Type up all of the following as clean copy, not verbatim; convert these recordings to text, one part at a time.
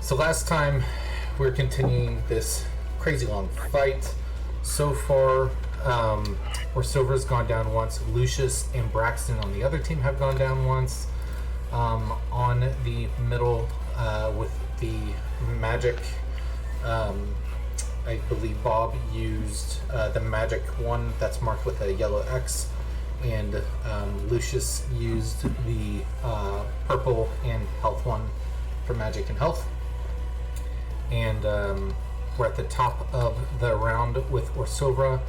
So last time we're continuing this crazy long fight. So far, Orsova's gone down once. Lucius and Braxton on the other team have gone down once. On the middle with the magic, I believe Bob used the magic one that's marked with a yellow X, and Lucius used the purple and health one for magic and health. And we're at the top of the round with Orsova.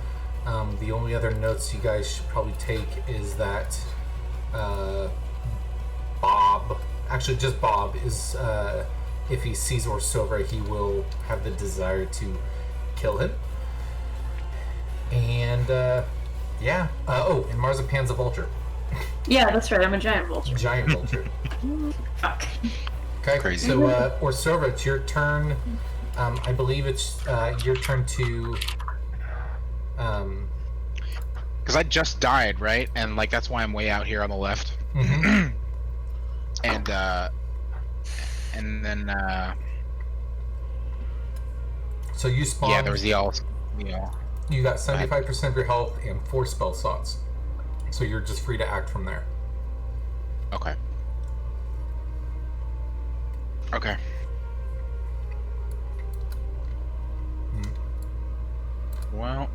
The only other notes you guys should probably take is that Bob, actually just Bob, is if he sees Orsova, he will have the desire to kill him. And yeah. And Marzipan's a vulture. Yeah, that's right. I'm a giant vulture. Giant vulture. Fuck. Okay, Crazy. so Orsova, it's your turn. I believe it's your turn to... Because I just died, right? And like that's why I'm way out here on the left. Mm-hmm. and then So you spawned... yeah, there was the all. You got 75% of your health and 4 spell slots. So you're just free to act from there. Okay. Okay. Well.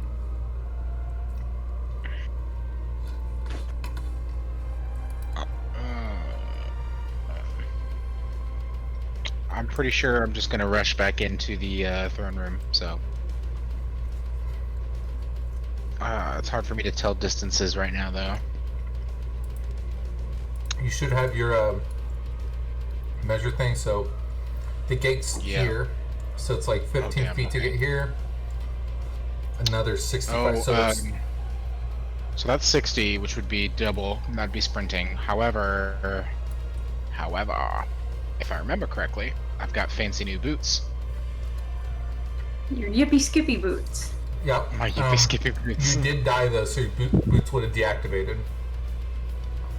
I'm pretty sure I'm just gonna rush back into the throne room, so. It's hard for me to tell distances right now, though. You should have your measure thing, so the gate's here. So it's like 15 feet to get here. Another 65. So that's 60, which would be double. That'd be sprinting. However, if I remember correctly, I've got fancy new boots. Your yippee skippy boots. Yeah. My yippee skippy boots. You did die though, so your boots would have deactivated.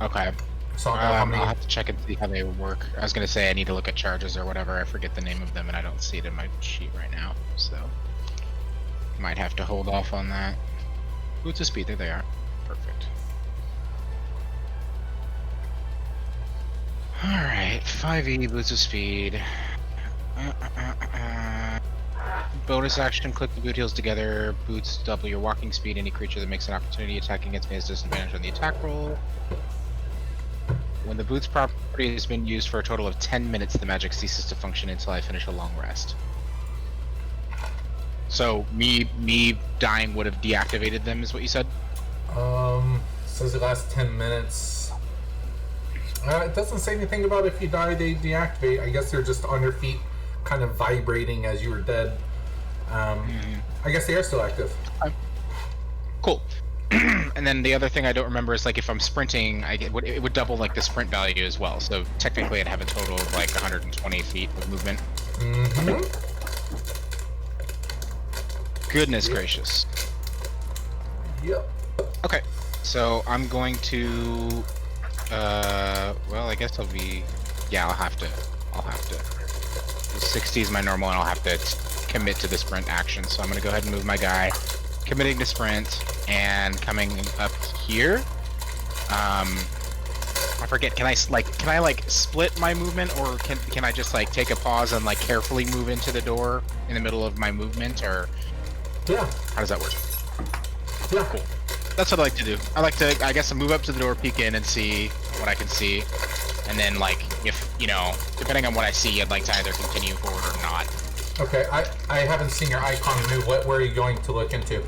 Okay. So I'll have to check and see how they work. I was gonna say I need to look at charges or whatever. I forget the name of them and I don't see it in my sheet right now, so might have to hold off on that. Boots of speed, there they are. Perfect. Alright, 5e, boots of speed. Bonus action, click the boot heels together. Boots double your walking speed. Any creature that makes an opportunity attack against me has disadvantage on the attack roll. When the boots property has been used for a total of 10 minutes, the magic ceases to function until I finish a long rest. So me dying would have deactivated them, is what you said? Says it lasts 10 minutes. It doesn't say anything about if you die, they deactivate. I guess they're just on your feet, kind of vibrating as you were dead. I guess they are still active. Cool. And then the other thing I don't remember is like if I'm sprinting, it would double like the sprint value as well. So technically, I'd have a total of like 120 feet of movement. Mm-hmm. Goodness gracious. Yep. Okay, so I'm going to. Well, I guess I'll be. Yeah, I'll have to. 60 is my normal, and I'll have to commit to the sprint action. So I'm gonna go ahead and move my guy, committing to sprint, and coming up here. I forget. Can I split my movement, or can I just like take a pause and like carefully move into the door in the middle of my movement, or? Yeah. How does that work? Yeah. Cool. That's what I like to do. I like to, I guess, move up to the door, peek in, and see what I can see. And then, like, if, you know, depending on what I see, I'd like to either continue forward or not. Okay, I haven't seen your icon move. Where are you going to look into?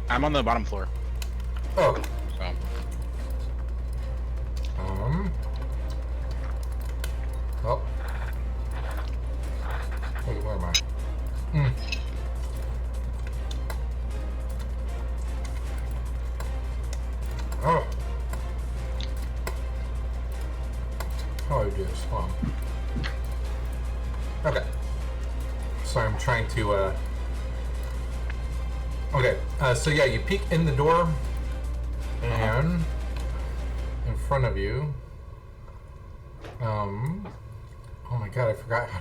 I'm on the bottom floor. Oh. So. Oh. Wait, where am I? Oh. How do I do this? Hold on. Okay. So I'm trying to, Okay, so yeah, you peek in the door, and in front of you, Oh my god, I forgot how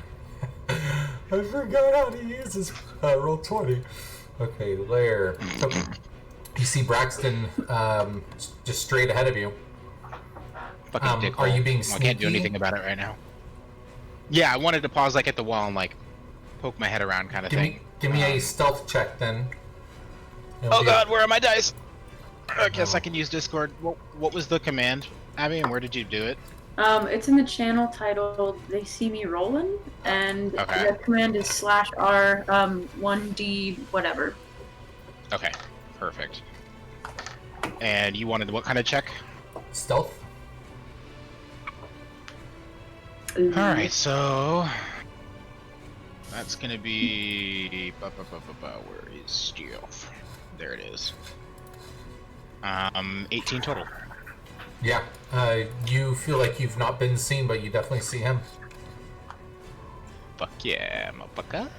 I forgot how to use this roll 20. Okay, lair. So, you see Braxton just straight ahead of you. Fucking dickhole. Are you being Well, I can't do sneaky? anything about it right now. Yeah, I wanted to pause like at the wall and like poke my head around kind of thing. Give me a stealth check then. Oh god, where are my dice? I guess I can use Discord. What was the command, Abby, and where did you do it? It's in the channel titled "They See Me Rolling," and Okay. the command is /R 1D whatever. Okay, perfect. And you wanted what kind of check? Stealth? Alright, so that's gonna be where is stealth? There it is. 18 total. Yeah. You feel like you've not been seen, but you definitely see him. Fuck yeah, motherfucker.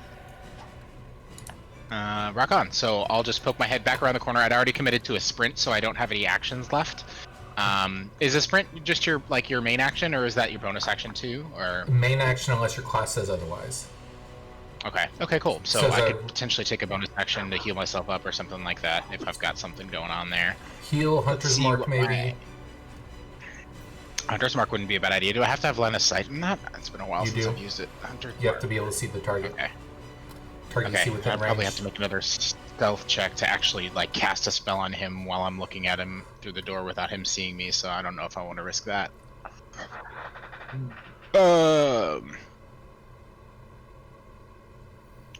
Rock on. So I'll just poke my head back around the corner. I'd already committed to a sprint, so I don't have any actions left. Is a sprint just your main action, or is that your bonus action too? Or Main action unless your class says otherwise. okay, cool. So Says I could potentially take a bonus action to heal myself up or something like that if I've got something going on there. Heal, Hunter's Mark maybe. Hunter's Mark wouldn't be a bad idea. Do I have to have line of sight in that? It's been a while You since do. I've used it. Hunter's You have Mark. to be able to see the target. Okay. Target you Okay, see within I'll range. probably have to make another stealth check to actually like cast a spell on him while I'm looking at him through the door without him seeing me. So I don't know if I want to risk that.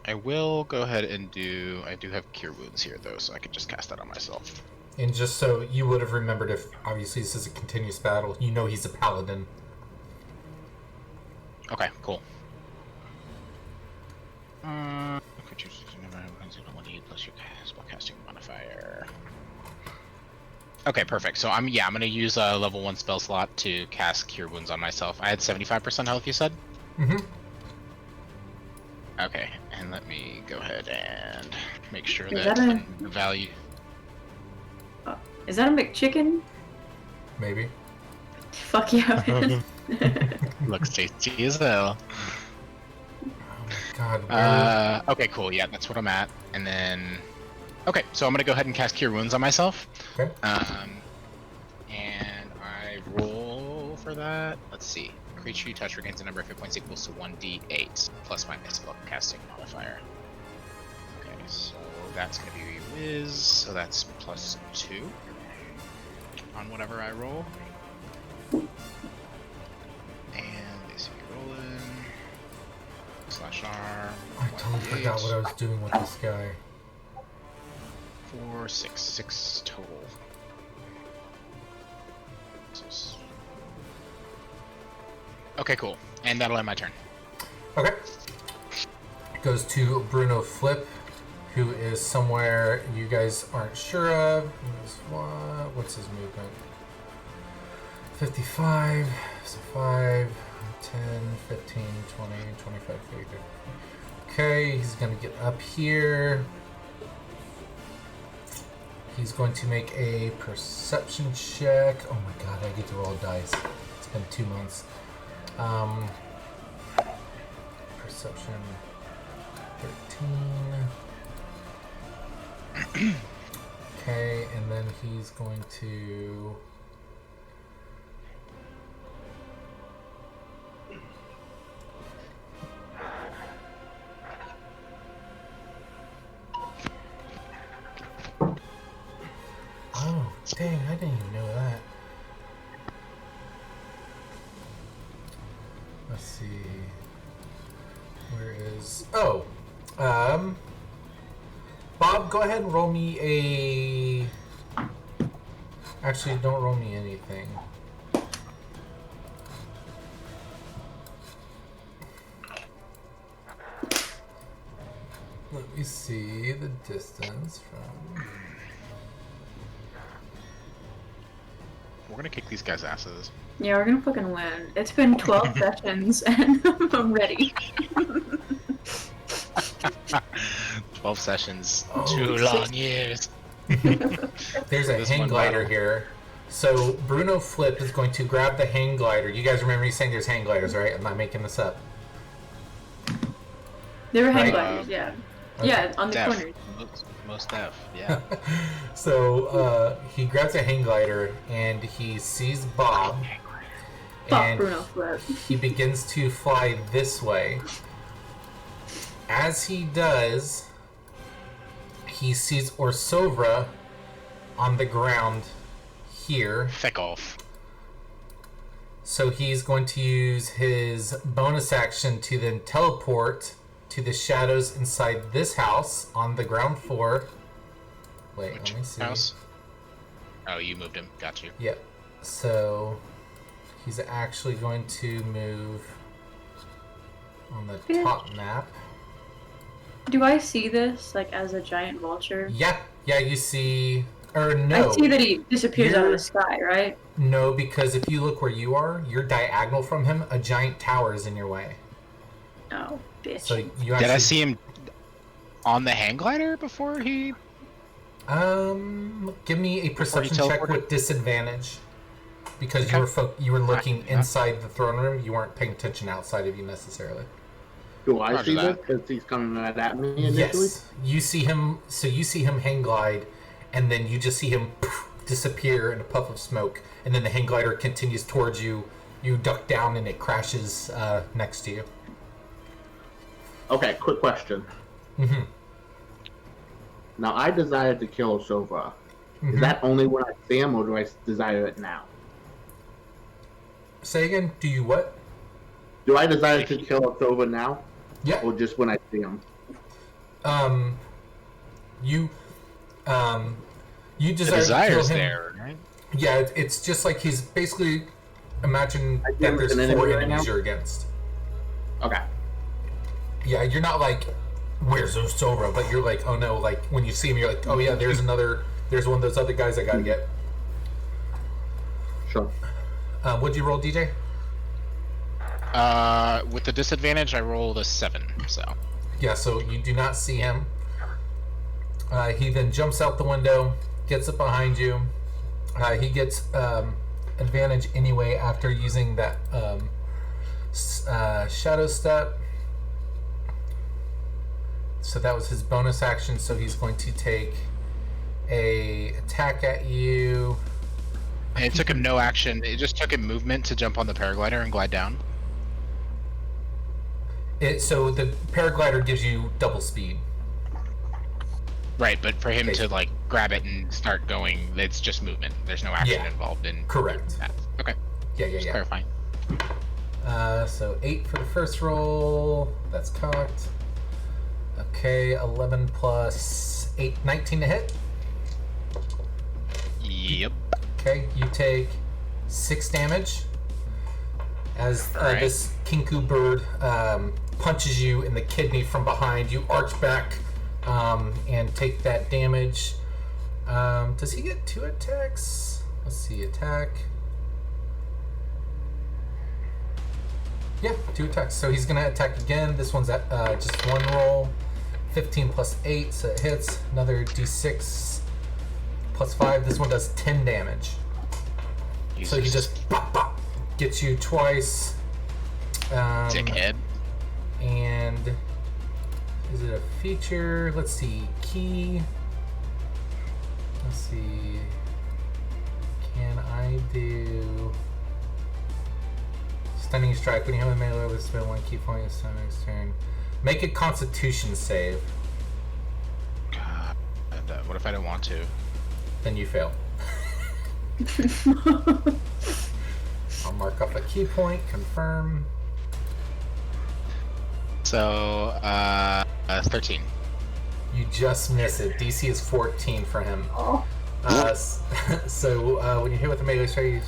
I will go ahead and do. I do have Cure Wounds here though, so I could just cast that on myself. And just so you would have remembered, if obviously this is a continuous battle, you know he's a paladin. Okay, cool. Plus your spellcasting modifier. Okay, perfect. So I'm gonna use a level 1 spell slot to cast Cure Wounds on myself. I had 75% health, you said? Mm-hmm. Okay, and let me go ahead and make sure Is that that the value. Is that a McChicken? Maybe. Fuck yeah. it is. Looks tasty as hell. God. Okay, cool. Yeah, that's what I'm at. And then, okay, so I'm gonna go ahead and cast Cure Wounds on myself. Okay. And I roll for that. Let's see. Creature you touch regains a number of hit points equals to 1d8 plus my spell casting modifier. Okay, so that's gonna be Wiz. So that's plus 2 on whatever I roll. And basically rolling. /R. I totally forgot what I was doing with this guy. 4, 6 total. Okay, cool. And that'll end my turn. Okay. Goes to Bruno Flip, who is somewhere you guys aren't sure of. What's his movement? 55, so 5, 10, 15, 20, 25, 30. Okay, he's going to get up here. He's going to make a perception check. Oh my god, I get to roll dice. It's been 2 months. Perception 13. Okay, and then he's going to... Oh, dang, I didn't even know that. Let's see. Where is... Oh! Bob, go ahead and roll me a... Actually, don't roll me anything. Let me see the distance from... We're gonna kick these guys' asses. Yeah, we're gonna fucking win. It's been 12 sessions and I'm ready. 12 sessions. Oh, 2 long years. There's a This hang one glider battle. here. So Bruno Flip is going to grab the hang glider. You guys remember me saying there's hang gliders, right? I'm not making this up. There were hang Right. gliders, yeah. Okay. Yeah, on the Def. corners. Most def, yeah. So he grabs a hang glider and he sees Bob. Fuck And Bruno Flip. he begins to fly this way. As he does, he sees Orsovra on the ground here. Feck off. So he's going to use his bonus action to then teleport to the shadows inside this house on the ground floor. Wait, Which let me see. house? Oh, you moved him. Got you. Yep. So he's actually going to move on the Yeah. top map. Do I see this, like, as a giant vulture? Yeah, you see, or no. I see that he disappears out of You're- the sky, right? No, because if you look where you are, you're diagonal from him. A giant tower is in your way. Oh, bitch. So you actually. Did I see him on the hang glider before he? Give me a perception check teleported? with disadvantage, because Okay. you were looking Yeah. inside the throne room. You weren't paying attention outside of you necessarily. Do I Roger see this? that. Because he's coming right at me initially? Yes, you see him. So you see him hang glide, and then you just see him disappear in a puff of smoke, and then the hang glider continues towards you. You duck down, and it crashes next to you. Okay, quick question. Mm-hmm. Now, I desire to kill Sova. Mhm. Is that only when I see him, or do I desire it now? Say again. Do you what? Do I desire to kill Sova now, Yeah. or just when I see him? You The desire to kill desire's him. there, right? Yeah, it's just like he's basically. Imagine I do that there's an enemy 4 right enemies now? you're against. Okay. Yeah, you're not like, where's Osora? But you're like, oh no, like when you see him, you're like, oh yeah, there's one of those other guys I gotta get. Sure. What'd you roll, DJ? With the disadvantage, I rolled a 7. So Yeah, so you do not see him. He then jumps out the window, gets up behind you. He gets advantage anyway after using that shadow step. So that was his bonus action. So he's going to take a attack at you. and it took him no action. It just took him movement to jump on the paraglider and glide down. So the paraglider gives you double speed. Right, but for him Okay. to like grab it and start going, it's just movement. There's no action Yeah. involved in Correct. that. Okay, Yeah. just clarifying. So 8 for the first roll. That's cocked. Okay, 11 plus 8, 19 to hit. Yep. Okay, you take 6 damage as Alright. this kinku bird punches you in the kidney from behind. You arch back and take that damage. Does he get 2 attacks? Let's see, attack. Yeah, 2 attacks. So he's gonna attack again. This one's at just 1 roll. 15 plus 8, so it hits. Another d6 plus 5. This one does 10 damage. So he Jesus. just bop, bop, gets you twice. Dickhead. And is it a feature? Let's see. Key. Let's see. Can I do stunning strike when you have a melee with spell 1 key point is next turn? Make a Constitution save. God, what if I don't want to? Then you fail. I'll mark off a key point. Confirm. So, 13. You just miss it. DC is 14 for him. Oh. So when you hit with a melee strike,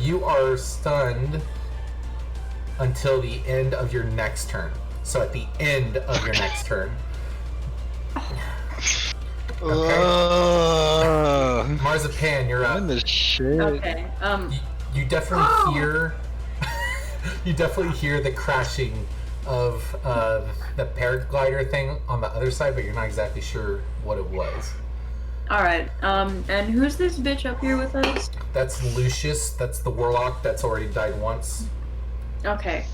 you are stunned until the end of your next turn. So at the end of your next turn. Marzipan, you're up. the shit. Okay. You definitely Oh! hear. You definitely hear the crashing of the paraglider thing on the other side, but you're not exactly sure what it was. Alright, and who's this bitch up here with us? That's Lucius. That's the warlock that's already died once. Okay,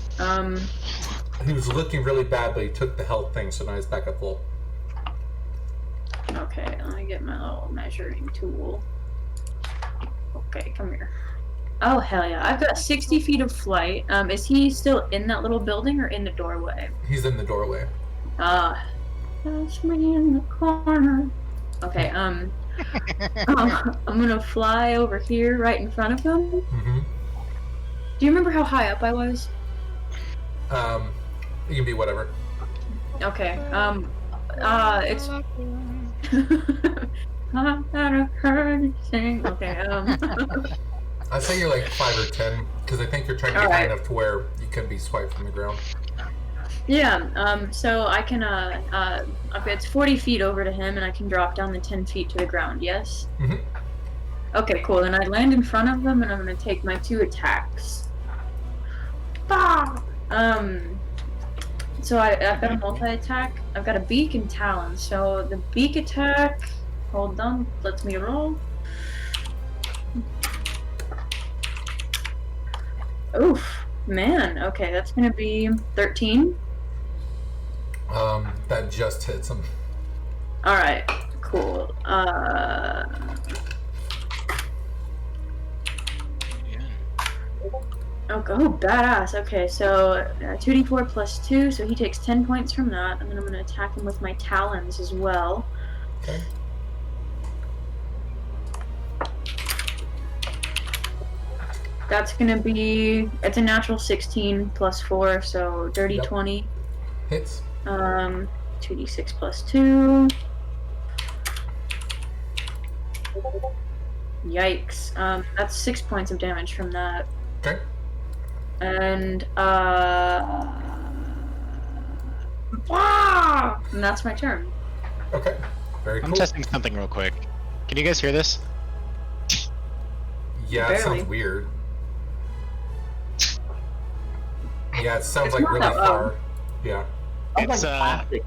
He was looking really bad, but he took the health thing, so now he's back up full. okay, let me get my little measuring tool. Okay, come here. Oh, hell yeah. I've got 60 feet of flight. Is he still in that little building or in the doorway? He's in the doorway. That's me in the corner. Okay, I'm gonna fly over here right in front of him. Mm-hmm. Do you remember how high up I was? It can be whatever. Okay, it's... I'm not heard anything. Okay, I'd say you're like 5 or 10, because I think you're trying to get high enough to where you can be swiped from the ground. Yeah, so I can, okay, it's 40 feet over to him, and I can drop down the 10 feet to the ground, yes? Mm-hmm. Okay, cool, then I land in front of them, and I'm gonna take my 2 attacks. Bah! So I've got a multi-attack. I've got a beak and talon, so the beak attack, hold on, lets me roll. Oof, man, okay, that's gonna be 13. That just hits him. Alright, cool. Oh, badass. Okay, so 2d4 plus 2, so he takes 10 points from that, and then I'm going to attack him with my talons as well. Okay. That's going to be, it's a natural 16 plus 4, so dirty 20. Hits. 2d6 plus 2. Yikes. That's 6 points of damage from that. Okay. And that's my turn. Okay. Very cool. I'm testing something real quick. Can you guys hear this? Yeah, it Barely. sounds weird. Yeah, it sounds It's like not really that loud. far. Yeah. It's plastic.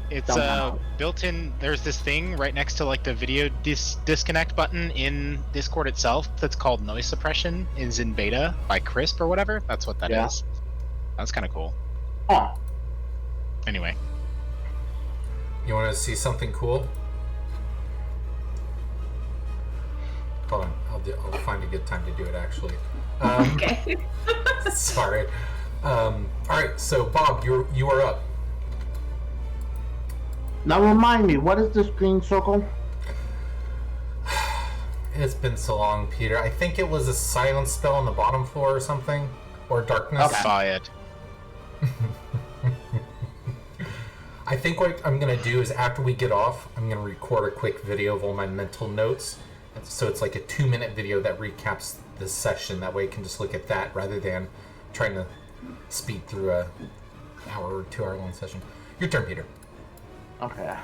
It's Somehow. built in. There's this thing right next to like the video disconnect button in Discord itself that's called noise suppression. Is in beta by Crisp or whatever. That's what that is. Yeah. That's kind of cool. Huh. Anyway, You want to see something cool? Hold on. I'll find a good time to do it, actually. Okay. Sorry. All right. So, Bob, you are up. Now remind me, what is this green circle? It's been so long, Peter. I think it was a silence spell on the bottom floor or something, or darkness. Okay. buy it. I think what I'm gonna do is after we get off, I'm gonna record a quick video of all my mental notes. So it's like a 2-minute video that recaps the session. That way, you can just look at that rather than trying to speed through a hour or 2 hour long session. Your turn, Peter. Okay.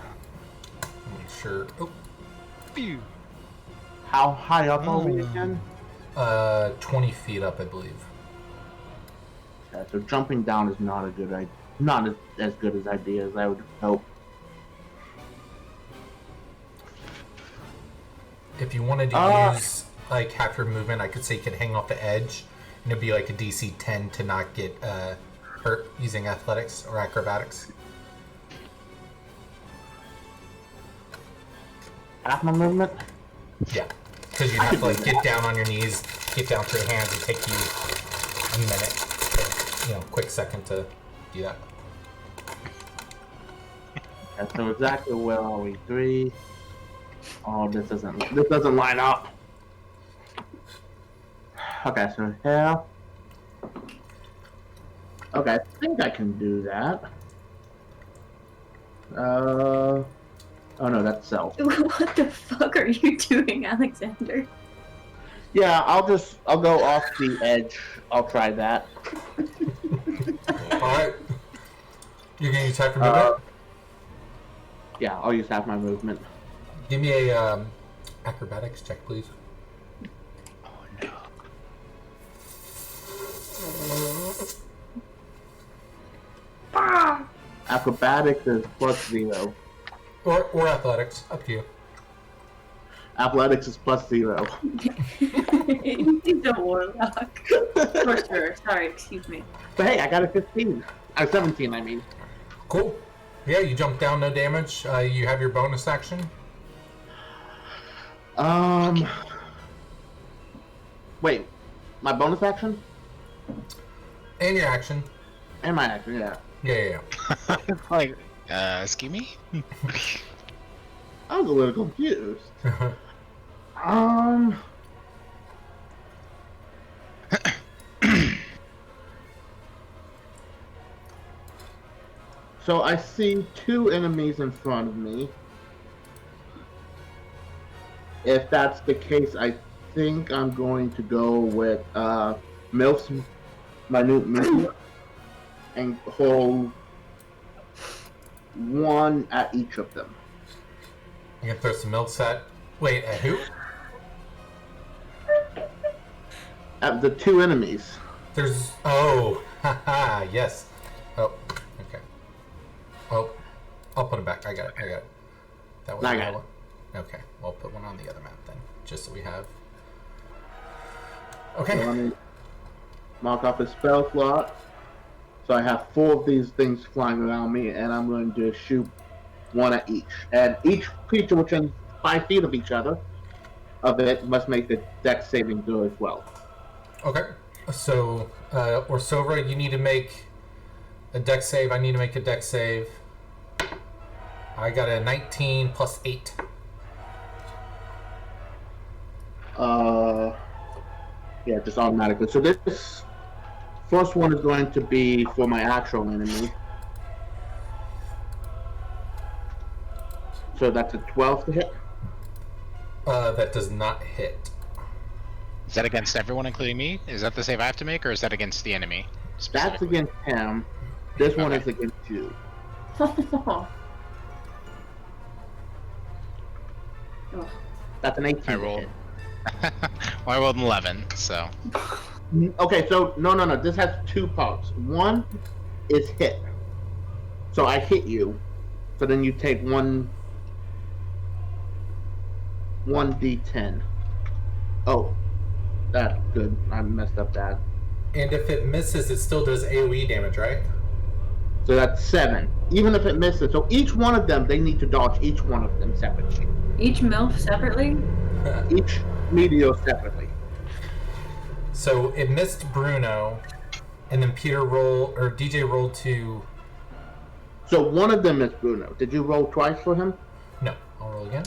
Make sure. Oh, Phew. How high up are we again? 20 feet up, I believe. Okay, so jumping down is not a good idea. Not as good as idea as I would hope. If you wanted to use like half your movement, I could say you could hang off the edge, and it'd be like a DC 10 to not get hurt using athletics or acrobatics. Half my movement? Yeah, because you have to like get down on your knees, get down to your hands, and take you a minute, quick second to do that. Okay, so exactly where are we? 3. Oh, this doesn't line up. Okay, so here. Okay, I think I can do that. Oh no, that's self. What the fuck are you doing, Alexander? Yeah, I'll go off the edge. I'll try that. Alright. You're gonna use half your movement? Yeah, I'll use half my movement. Give me a acrobatics check, please. Oh no. Acrobatics is +0. Or athletics, up to you. Athletics is +0. He's a warlock. For sure. Sorry, excuse me. But hey, I got a 15. 17, I mean. Cool. Yeah, you jump down, no damage. You have your bonus action. Wait, my bonus action? And your action. And my action, yeah. Yeah. Like, excuse me? I was a little confused. So I see 2 enemies in front of me. If that's the case, I think I'm going to go with MILF's Minute Meteor and hold 1 at each of them. You can throw some milk at. Wait, at who? At the 2 enemies. There's. Oh, haha, yes. Oh, okay. Oh, I'll put it back. I got it. That was I the got other one. Okay, we'll put one on the other map then, just so we have. Okay. So let me mark off a spell slot. So I have 4 of these things flying around me, and I'm going to shoot 1 at each. And each creature within 5 feet of each other of it must make the dex saving throw as well. Okay. So, Orsova, you need to make a dex save. I need to make a dex save. I got a 19 plus 8. Yeah, just automatically. So this first one is going to be for my actual enemy. So that's a 12 to hit. That does not hit. Is that against everyone, including me? Is that the save I have to make, or is that against the enemy? That's against him. This one is against you. That's an 18. I rolled. Well, I rolled an 11, so. Okay, so no. This has 2 parts. One is hit. So I hit you. So then you take 1d10. Oh, that's good. I messed up that. And if it misses, it still does AoE damage, right? So that's 7. Even if it misses. So each one of them, they need to dodge each one of them separately. Each MILF separately? Each meteor separately. So it missed Bruno, and then DJ rolled to. So one of them is Bruno. Did you roll twice for him? No, I'll roll again.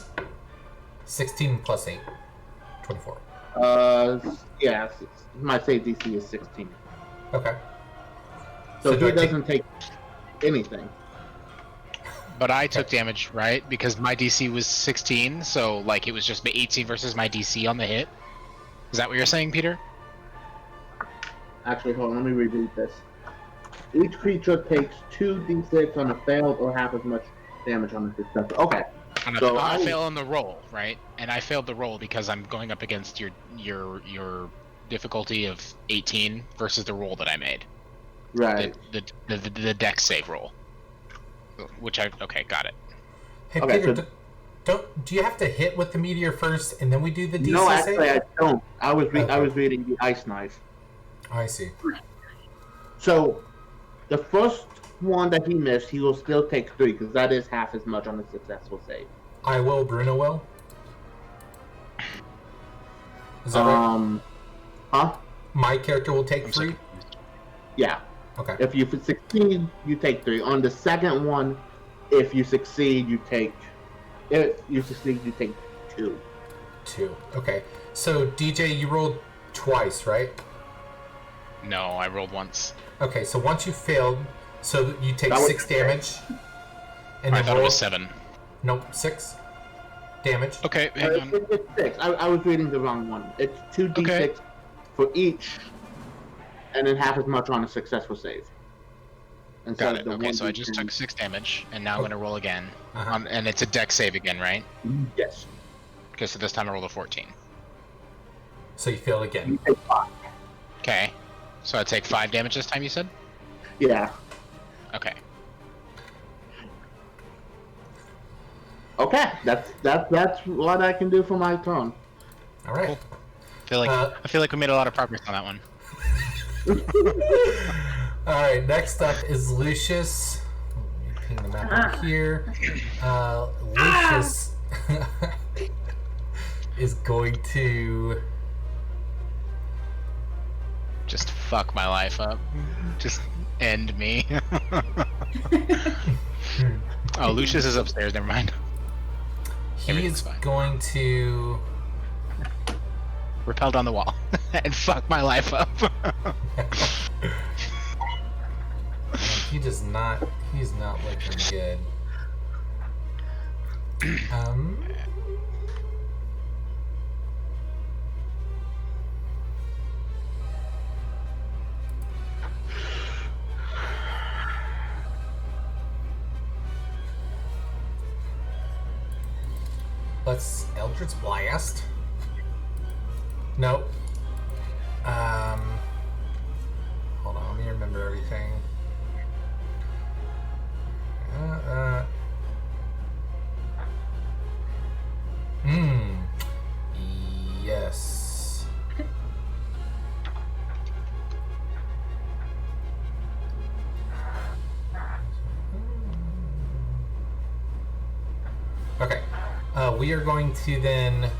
16 plus 8. 24. Yeah, my save DC is 16. Okay. So do he I doesn't take anything. But I took damage, right? Because my DC was 16, so like it was just 18 versus my DC on the hit. Is that what you're saying, Peter? Actually, hold on, let me reread this. Each creature takes 2d6 on a failed or half as much damage on a successful. Okay. So I fail on the roll, right? And I failed the roll because I'm going up against your difficulty of 18 versus the roll that I made. Right. The dex save roll. Which okay, got it. Hey, Okay, Peter, do you have to hit with the meteor first, and then we do the DC No, save? actually, I don't. I was Okay. reading the ice knife. I see. So, the first one that he missed, he will still take 3 because that is half as much on a successful save. I will, Bruno will. Is that right? Huh? My character will take I'm 3? Yeah. Okay. If you succeed, you take 3. On the second one, if you succeed, you take 2. 2. Okay. So, DJ, you rolled twice, right? No, I rolled once. Okay, so once you failed, so you take That was 6 damage. And I then thought roll. it was 7. Nope, 6 damage. Okay, hang on. It's 6. I was reading the wrong one. It's 2d6 Okay. for each, and then half as much on a successful save. Instead Got of it. the Okay, so I 1d10. just took 6 damage, and now I'm going to roll again. Uh-huh. And it's a dex save again, right? Yes. Okay, so this time I rolled a 14. So you fail again. You take 5. Okay. So I take 5 damage this time, you said? Yeah. Okay. Okay, that's what I can do for my turn. All right. Cool. I feel like we made a lot of progress on that one. All right. Next up is Lucius. Let me ping the map over here. Lucius is going to Just fuck my life up. Just end me. Oh, Lucius is upstairs. Never mind. He's going to Repelled on the wall and fuck my life up. He's not looking good. Let's Eldritch Blast. Nope. Hold on, let me remember everything. Yes. Okay. We are going to then...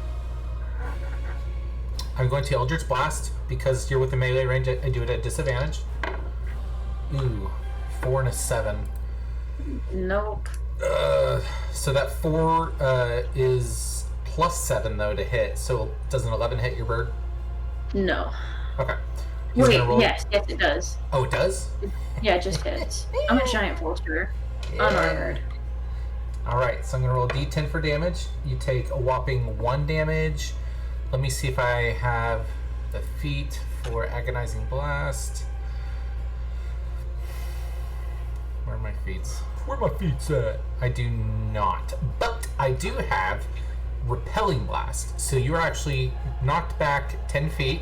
I'm going to Eldritch Blast, because you're with the melee range, I do it at disadvantage. Ooh, 4 and a 7. Nope. So that 4 is plus 7, though, to hit. So does an 11 hit your bird? No. Okay. Wait, yes, it does. Oh, it does? Yeah, it just hits. I'm a giant bolster. Unarmored. Alright, so I'm going to roll d10 for damage. You take a whopping 1 damage. Let me see if I have the feat for Agonizing Blast. Where are my feats? Where are my feats at? I do not. But I do have Repelling Blast. So you're actually knocked back 10 feet.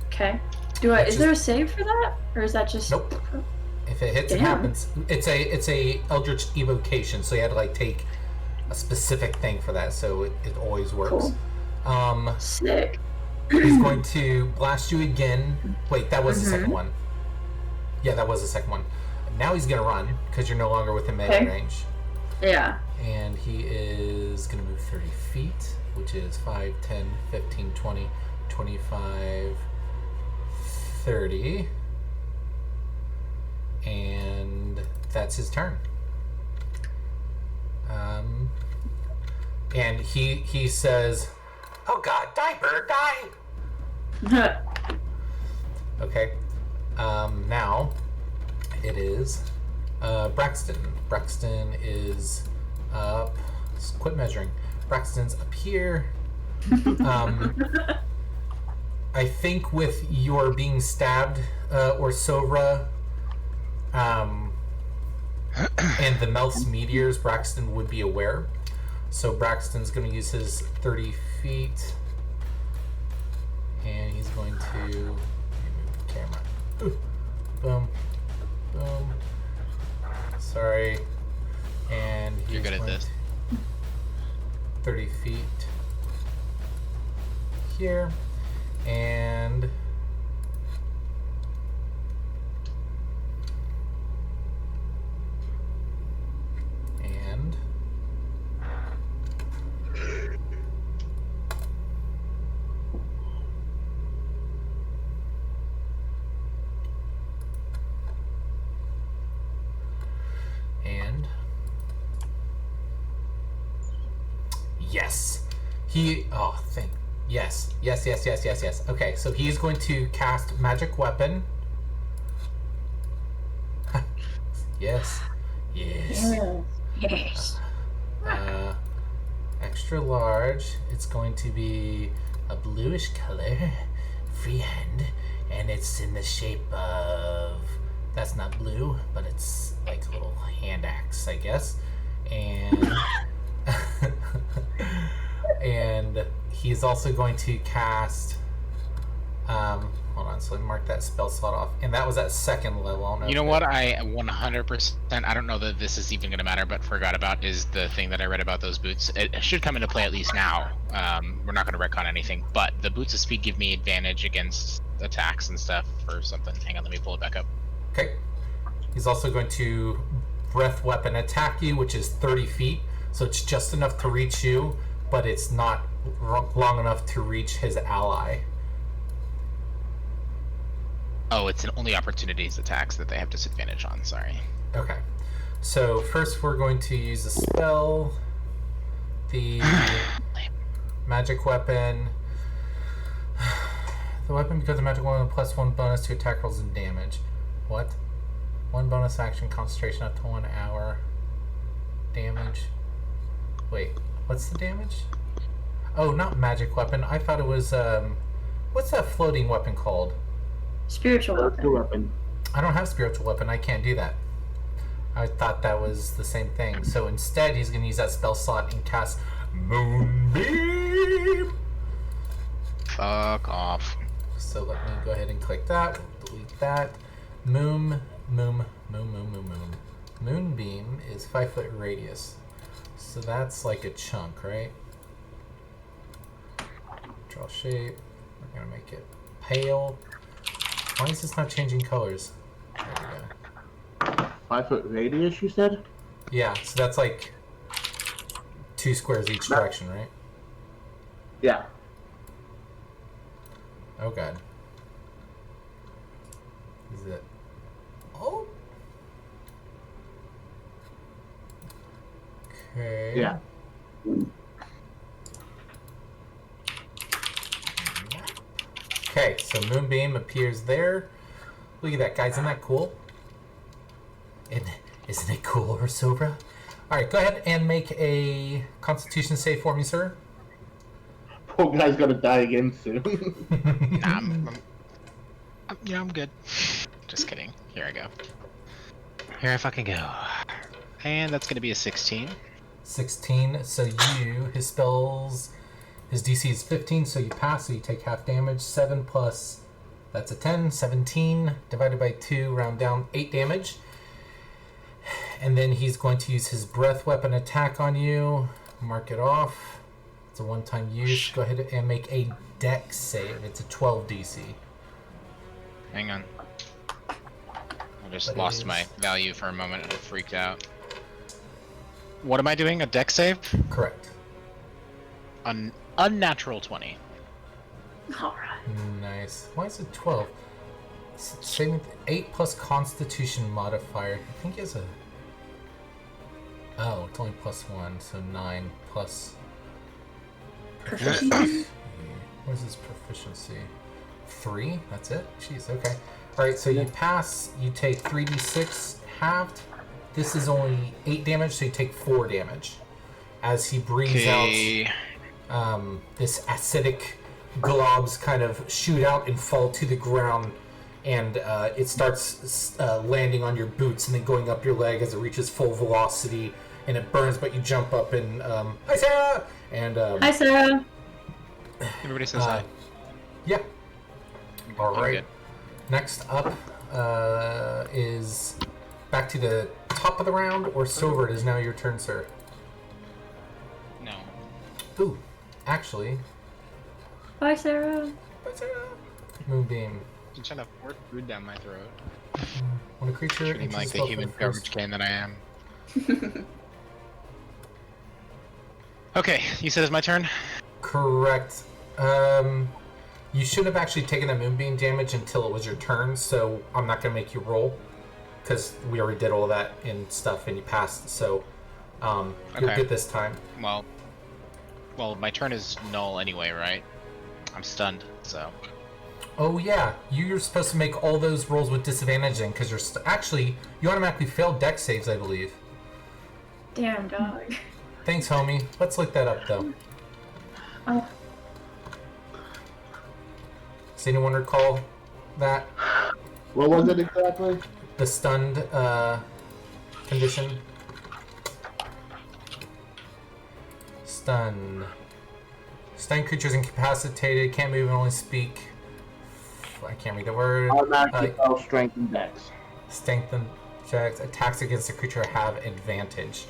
Okay. Is there a save for that? Or is that just... Nope. If it hits, it happens. It's a Eldritch Evocation, so you had to like take a specific thing for that, so it always works. Cool. Sick. He's going to blast you again. Wait, that was the second one. Yeah, that was the second one. Now he's going to run, because you're no longer within melee range. Yeah. And he is going to move 30 feet, which is 5, 10, 15, 20, 25, 30. And that's his turn. And he says, "Oh God, die, bird, die!" Okay. Now it is Braxton. Braxton is up. Quit measuring. Braxton's up here. I think with your being stabbed, or Sovra, and the Melt's meteors, Braxton would be aware. So Braxton's going to use his 30 feet, and he's going to move the camera. Ooh. Boom, boom. Sorry, and he's You're good at this. 30 feet here, and yes. Yes. Okay, so he's going to cast Magic Weapon. Yes. Extra large. It's going to be a bluish color, freehand, and it's in the shape of... That's not blue, but it's like a little hand axe, I guess. And... and he's also going to cast Hold on, so let me mark that spell slot off. And that was at second level. I don't know You know if what? I 100%. I don't know that this is even going to matter, but forgot about is the thing that I read about those boots. It should come into play at least now. We're not going to retcon anything, but the boots of speed give me advantage against attacks and stuff or something. Hang on, let me pull it back up. Okay. He's also going to breath weapon attack you, which is 30 feet. So it's just enough to reach you, but it's not long enough to reach his ally. Oh, it's an only opportunities attacks that they have disadvantage on. Sorry. Okay. So first we're going to use a spell. The magic weapon. The weapon becomes a magic weapon with +1 bonus to attack rolls and damage. What? 1 bonus action, concentration up to 1 hour. Damage. Wait, what's the damage? Oh, not magic weapon. I thought it was, what's that floating weapon called? Spiritual weapon. I don't have spiritual weapon. I can't do that. I thought that was the same thing. So instead, he's going to use that spell slot and cast Moonbeam. Fuck off. So let me go ahead and click that. Delete that. Moonbeam is 5 foot radius. So that's like a chunk, right? Draw shape. We're going to make it pale. Why is this not changing colors? There we go. 5 foot radius, you said? Yeah, so that's like 2 squares each direction, right? Yeah. Oh god. Is it? Oh. Okay. Yeah. Okay, so Moonbeam appears there. Look at that, guys. Isn't that cool? Isn't it cool, Ursobra? Alright, go ahead and make a Constitution save for me, sir. Poor guy's gonna die again soon. Nah, I'm good. Just kidding. Here I go. Here I fucking go. And that's gonna be a 16. 16, so his DC is 15, so you pass, so you take half damage. 7 plus, that's a 10, 17, divided by 2, round down, 8 damage. And then he's going to use his breath weapon attack on you. Mark it off. It's a one-time use. Go ahead and make a dex save. It's a 12 DC. Hang on. I just But it lost is- my value for a moment and freaked out. What am I doing? A dex save? Correct. An unnatural 20. Alright. Nice. Why is it 12? Saving 8 plus Constitution modifier. I think he has a... Oh, it's only +1, so 9 plus... Proficiency? What is his proficiency? 3? That's it? Jeez, okay. Alright, so you pass, you take 3d6 halved. This is only 8 damage, so you take 4 damage. As he breathes out, this acidic globs kind of shoot out and fall to the ground, and it starts landing on your boots and then going up your leg as it reaches full velocity, and it burns, but you jump up and, hi Sarah! And, Hi, Sarah. Everybody says hi. yeah. I'm Alright. good. Next up is back to the top of the round, or Silver. It is now your turn, sir. No. Ooh, actually, Bye, Sarah. hi Sarah! Moonbeam. I'm trying to force food down my throat. When a creature Treating enters like the the spell for human the garbage first... can that I am. Okay, you said it's my turn? Correct. You should have actually taken the Moonbeam damage until it was your turn, so I'm not going to make you roll, because we already did all that and stuff, and you passed, so you're Okay. good this time. Well, my turn is null anyway, right? I'm stunned, so... Oh yeah, you're supposed to make all those rolls with disadvantage then, because you're actually, you automatically failed dex saves, I believe. Damn, dog. Thanks, homie. Let's look that up, though. Oh, Does anyone recall that? What was it exactly? The stunned condition? Stun. Stunned creatures incapacitated, can't move and only speak I can't read the word. Automatically spell strength and dex. Strength and checks. Attacks against the creature have advantage.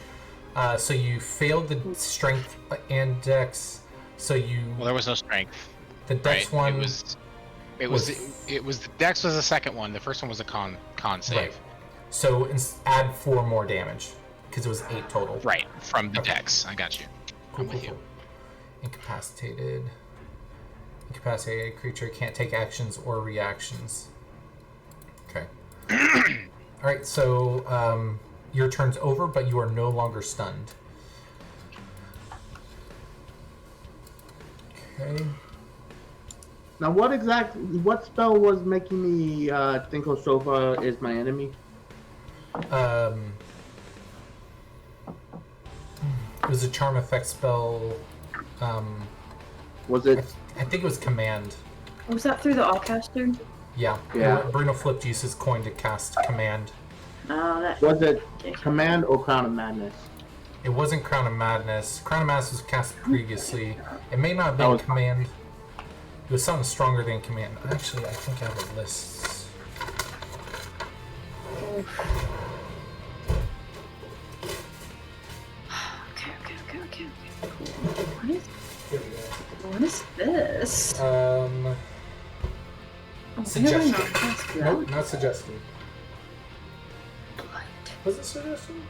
So you failed the strength and dex. So you. Well, there was no strength. The dex one. It was the dex was the second one. The first one was a con save. Right. So add 4 more damage because it was 8 total. Right from the dex. I got you. I'm with you. Incapacitated creature can't take actions or reactions. Okay. All right. So your turn's over, but you are no longer stunned. Okay. Now, what spell was making me think Osova is my enemy? It was a charm effect spell. Was it? I think it was command. Was that through the Allcaster? Yeah. Bruno flipped used his coin to cast command. Oh, that. Was it command or Crown of Madness? It wasn't Crown of Madness. Crown of Madness was cast previously. It may not have been command. It was something stronger than command. Actually, I think I have a list. Okay. Cool. What is this? Suggestion. Really Nope, not suggestion. What? Was it suggestion?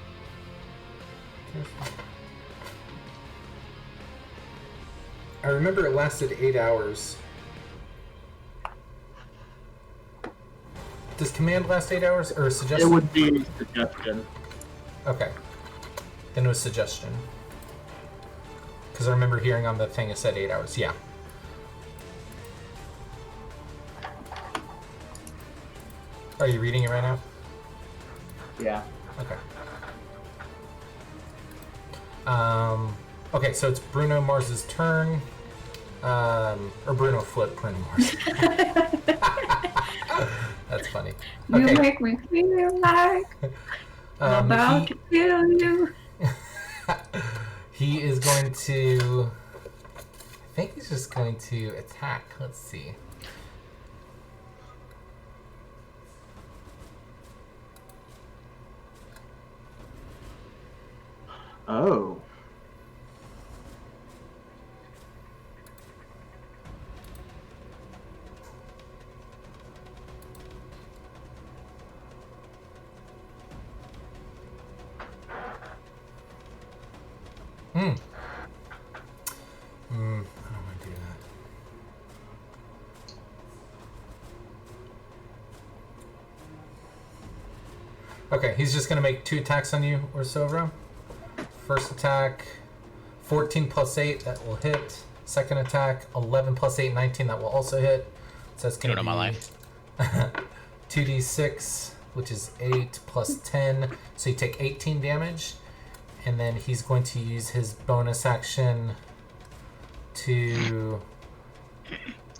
I remember it lasted 8 hours. Does command last 8 hours or suggestion? It would be suggestion. Okay. Then it was suggestion. Because I remember hearing on the thing it said 8 hours. Yeah. Are you reading it right now? Yeah. Okay. Okay, so it's Bruno Mars's turn. Or Bruno flip Bruno Mars. That's funny. You Okay. make me feel like I'm about to kill you. He is going to. I think he's just going to attack. Let's see. Oh. I don't want to do that. Okay, he's just going to make 2 attacks on you, Orsovra. First attack, 14 plus 8, that will hit. Second attack, 11 plus 8, 19, that will also hit. So that's going to be my life. 2d6, which is 8 plus 10. So you take 18 damage. And then he's going to use his bonus action to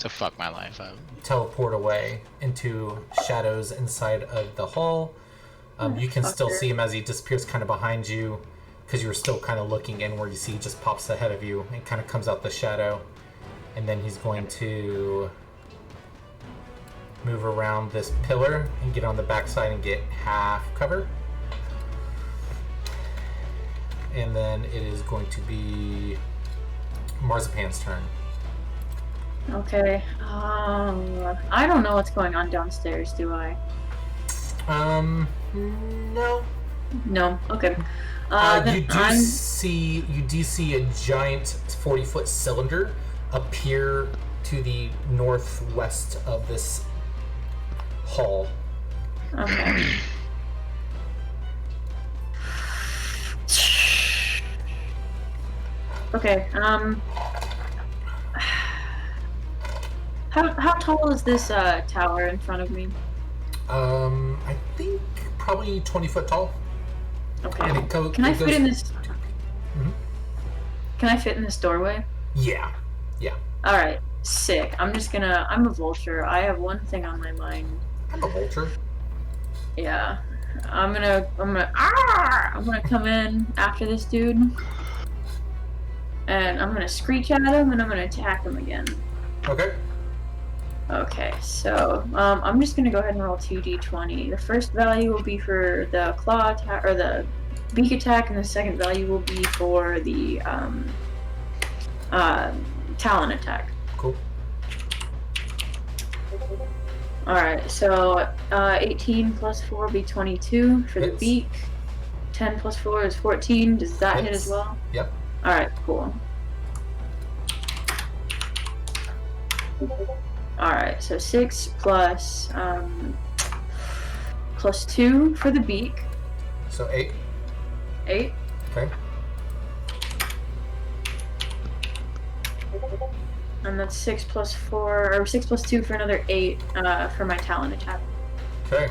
fuck my life up. Teleport away into shadows inside of the hall. You can still see him as he disappears kind of behind you because you were still kind of looking inward. You see he just pops ahead of you and kind of comes out the shadow. And then he's going to move around this pillar and get on the backside and get half cover. And then it is going to be Marzipan's turn. Okay. I don't know what's going on downstairs, do I? No. No. Okay. You do see a giant 40-foot cylinder appear to the northwest of this hall. Okay. Okay, how tall is this tower in front of me? I think probably 20 foot tall. Okay. And Can I fit in this? Mhm. Can I fit in this doorway? Yeah. All right, sick. I'm a vulture. I have one thing on my mind. I'm a vulture. Yeah. I'm gonna come in after this dude. And I'm gonna screech at him and I'm gonna attack him again. Okay. Okay, so I'm just gonna go ahead and roll 2d20. The first value will be for the claw attack or the beak attack, and the second value will be for the talon attack. Cool. Alright, so 18 plus 4 will be 22 for the Hits. beak. 10 plus 4 is 14. Does that hit Hits. as well? Yep. Alright, cool. Alright, so 6 plus 2 for the beak. So 8. 8. Okay. And that's 6 plus 4, or 6 plus 2 for another 8 for my talon attack. Okay.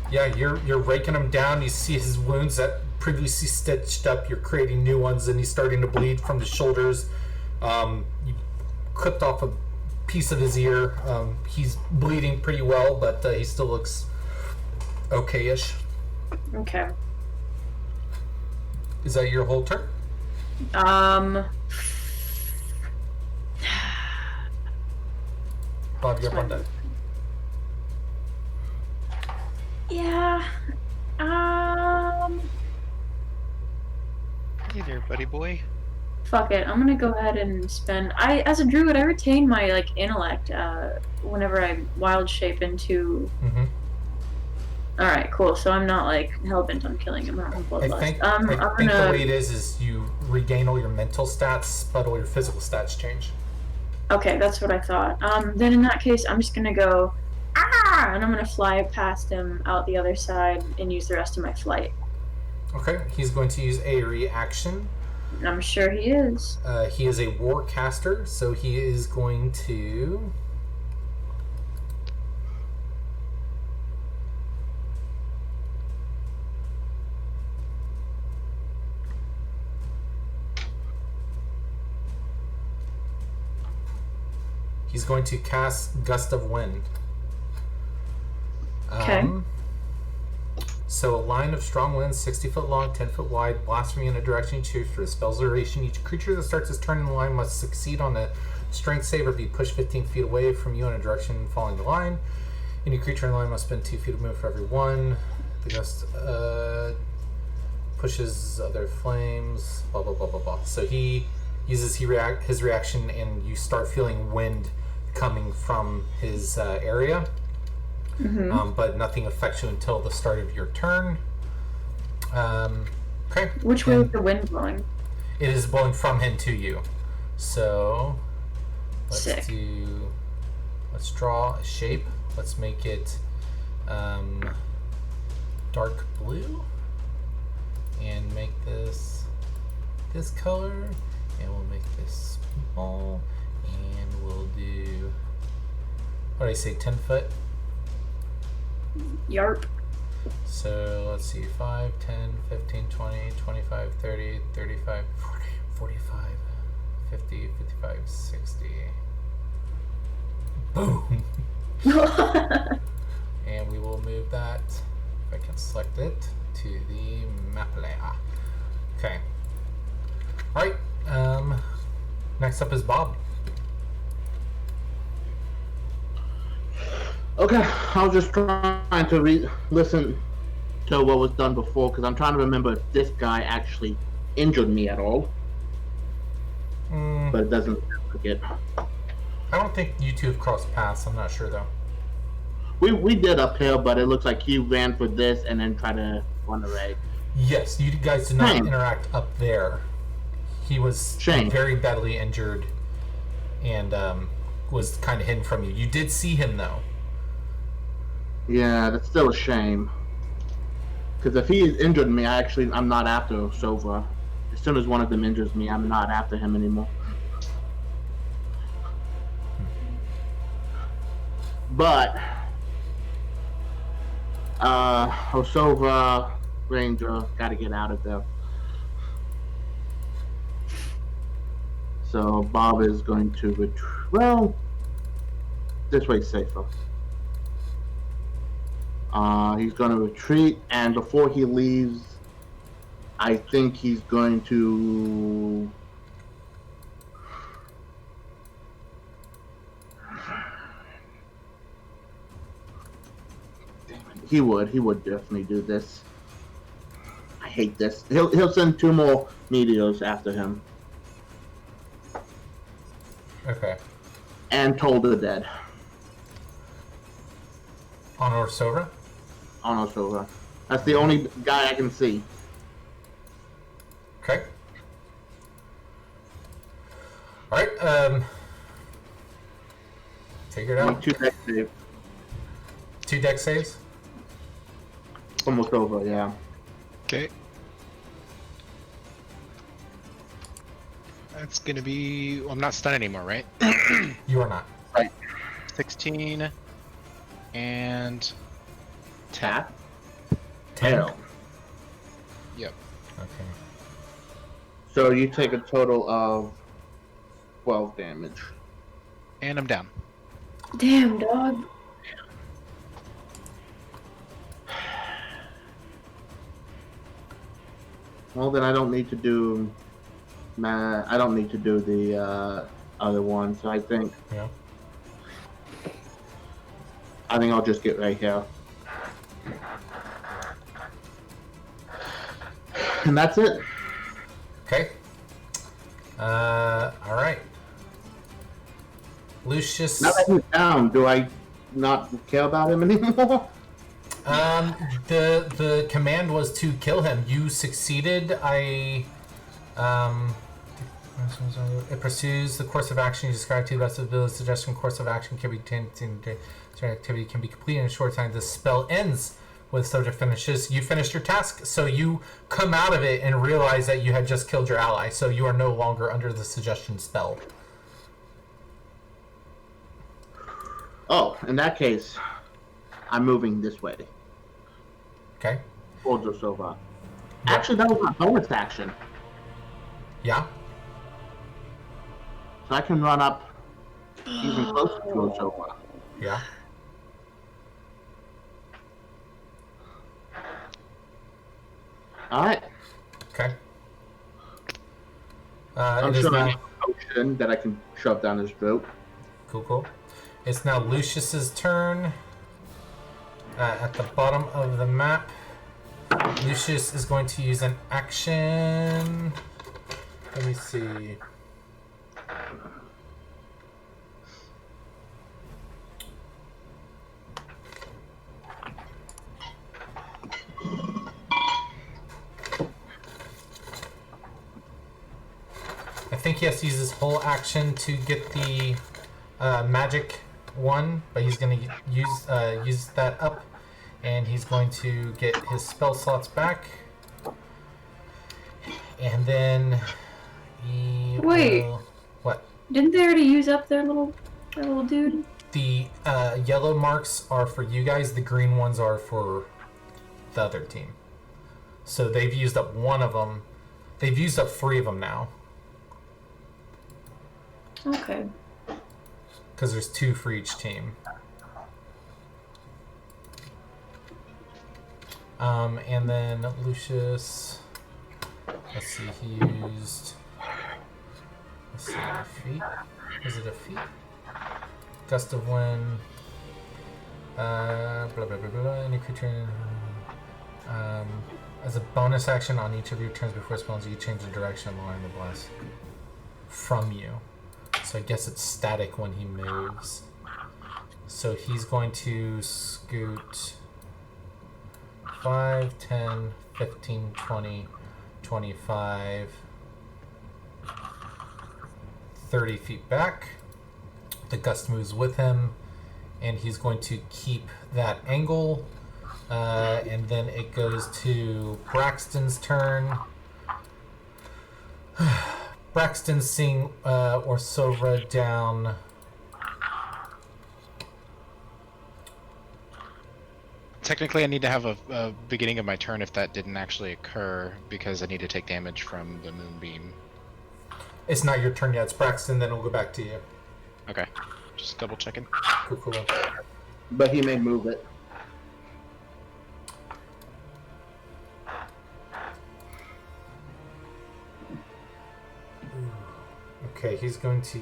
Yeah, you're raking him down. You see his wounds that previously stitched up. You're creating new ones, and he's starting to bleed from the shoulders. You clipped off a piece of his ear. He's bleeding pretty well, but he still looks okay-ish. Okay. Is that your whole turn? Bob, you're up on deck. Yeah. Hey there, buddy boy. Fuck it. I'm gonna go ahead and spend. As a druid, I retain my intellect. Whenever I wild shape into. Mm-hmm. All right, cool. So I'm not hell bent on killing him. I don't have bloodlust. I think I'm the gonna. way it is you regain all your mental stats, but all your physical stats change. Okay, that's what I thought. Then in that case, I'm just gonna go. And I'm gonna fly past him out the other side and use the rest of my flight. Okay, he's going to use a reaction. I'm sure he is. He is a war caster, so he is going to. He's going to cast Gust of Wind. Okay. So a line of strong winds, 60 foot long, 10 foot wide, blasts from you in a direction you choose for the spell's duration. Each creature that starts its turn in the line must succeed on a strength save or be pushed 15 feet away from you in a direction following the line. Any creature in the line must spend 2 feet of movement for every one. The gust pushes other flames, blah, blah, blah, blah, blah. So he uses his reaction, and you start feeling wind coming from his area. Mm-hmm. But nothing affects you until the start of your turn. Okay. Which way is the wind blowing? It is blowing from him to you. So let's Sick. let's draw a shape. Let's make it dark blue, and make this color, and we'll make this small, and we'll do, what did I say, 10 foot? Yarp. So let's see, 5, 10, 15, 20, 25, 30, 35, 40, 45, 50, 55, 60. Boom! And we will move that, if I can select it, to the map layer. Okay. Alright, next up is Bob. Okay, I was just trying to listen to what was done before, because I'm trying to remember if this guy actually injured me at all. But it doesn't forget. I don't think you two have crossed paths, I'm not sure though. We did uphill, but it looks like he ran for this and then tried to run away. Yes, you guys did not Shame. interact up there. He was Shame. very badly injured and was kind of hidden from you. You did see him though. Yeah, that's still a shame. Because if he injured me, I'm not after Sova. As soon as one of them injures me, I'm not after him anymore. But Sova Ranger gotta get out of there. So Bob is going to well, this way's safer. He's going to retreat, and before he leaves, I think he's going to... He would definitely do this. I hate this. He'll send 2 more meteors after him. Okay. And Toll the Dead On Orsova? on Osova. That's the only guy I can see. Okay. Alright, figure it I need out. 2 deck saves. 2 deck saves? Almost over, yeah. Okay. That's gonna be. Well, I'm not stunned anymore, right? You are not. 16 and 10. Tap. 10? Hell. Yep. Okay. So you take a total of 12 damage. And I'm down. Damn, dog. Well, then I don't need to do. I don't need to do the other one. So I think Yeah. I'll just get right here. And that's it. Okay. Alright. Lucius. Now that he's down, do I not care about him anymore? The command was to kill him. You succeeded. It pursues the course of action you described to the best of the ability. Suggestion course of action can be activity can be completed in a short time. The spell ends with subject finishes. You finished your task, so you come out of it and realize that you had just killed your ally. So you are no longer under the suggestion spell. Oh, in that case, I'm moving this way. Okay. Towards Osova. Actually, that was my bonus action. Yeah. So I can run up even closer to Osova. Yeah. Alright. Okay. I'm It is sure I now. have a potion that I can shove down his throat. Cool. It's now Lucius's turn. At the bottom of the map, Lucius is going to use an action. Let me see. I think he has to use his whole action to get the magic one, but he's going to use that up, and he's going to get his spell slots back, and then he Wait. will... What? Didn't they already use up their little dude? The yellow marks are for you guys. The green ones are for the other team. So they've used up one of them. They've used up 3 of them now. Okay. Because there's 2 for each team. And then Lucius... Let's see, he used... Let's see, a feat? Is it a feat? Gust of wind. Blah, blah, blah, blah. Any creature... as a bonus action on each of your turns before spells, you change the direction of the line of the blast from you. So I guess it's static when he moves. So he's going to scoot 5, 10, 15, 20, 25, 30 feet back. The gust moves with him, and he's going to keep that angle. And then it goes to Braxton's turn. Braxton's seeing Orsova down. Technically, I need to have a beginning of my turn if that didn't actually occur, because I need to take damage from the moonbeam. It's not your turn yet. It's Braxton. Then we'll go back to you. Okay, just double checking. Cool. But he may move it. Okay, he's going to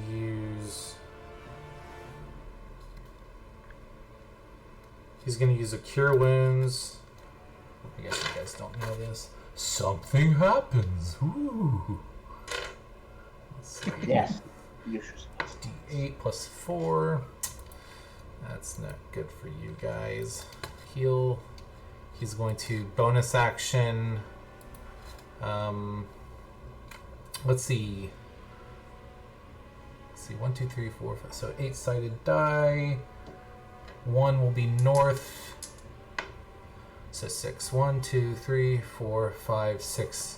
He's going to use a Cure Wounds. I guess you guys don't know this. Something happens. Ooh. Let's see. Yes. D8 plus 4. That's not good for you guys. Heal. He's going to bonus action. Let's see. 1, 2, 3, 4, 5. So 8-sided die. 1 will be north. So 6. 1, 2, 3, 4, 5, 6.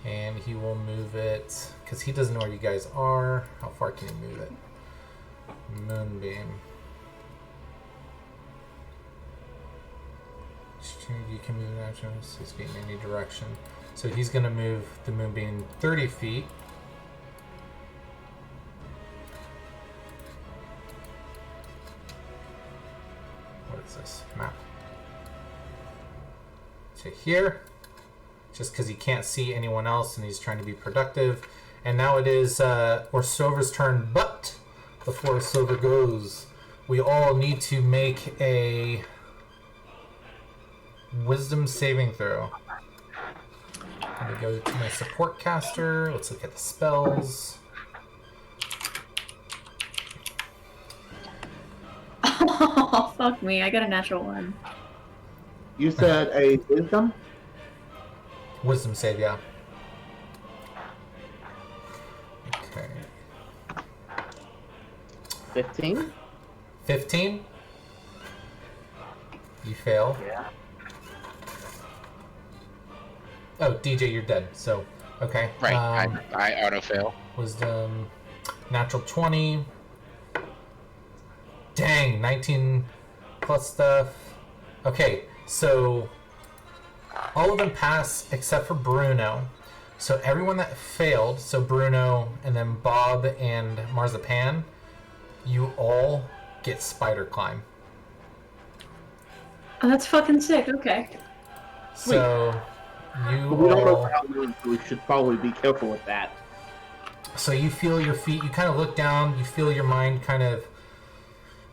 And he will move it because he doesn't know where you guys are. How far can he move it? Moonbeam. You can move in action. So he's in any direction. So he's going to move the Moonbeam 30 feet. What is this? Map. To here. Just because he can't see anyone else and he's trying to be productive. And now it is Orsover's turn, but before Orsover goes, we all need to make a Wisdom saving throw. Let me go to my support caster. Let's look at the spells. Oh, fuck me. I got a natural 1. You said a wisdom? Wisdom save, yeah. Okay. 15? 15? You fail. Yeah. Oh, DJ, you're dead. So, okay. Right, I auto-fail. Wisdom, natural 20. Dang, 19 plus stuff. Okay, so all of them pass except for Bruno. So everyone that failed, so Bruno and then Bob and Marzipan, you all get spider climb. Oh, that's fucking sick. Okay. So you We don't know all... how to, so we should probably be careful with that. So you feel your feet, you kind of look down, you feel your mind kind of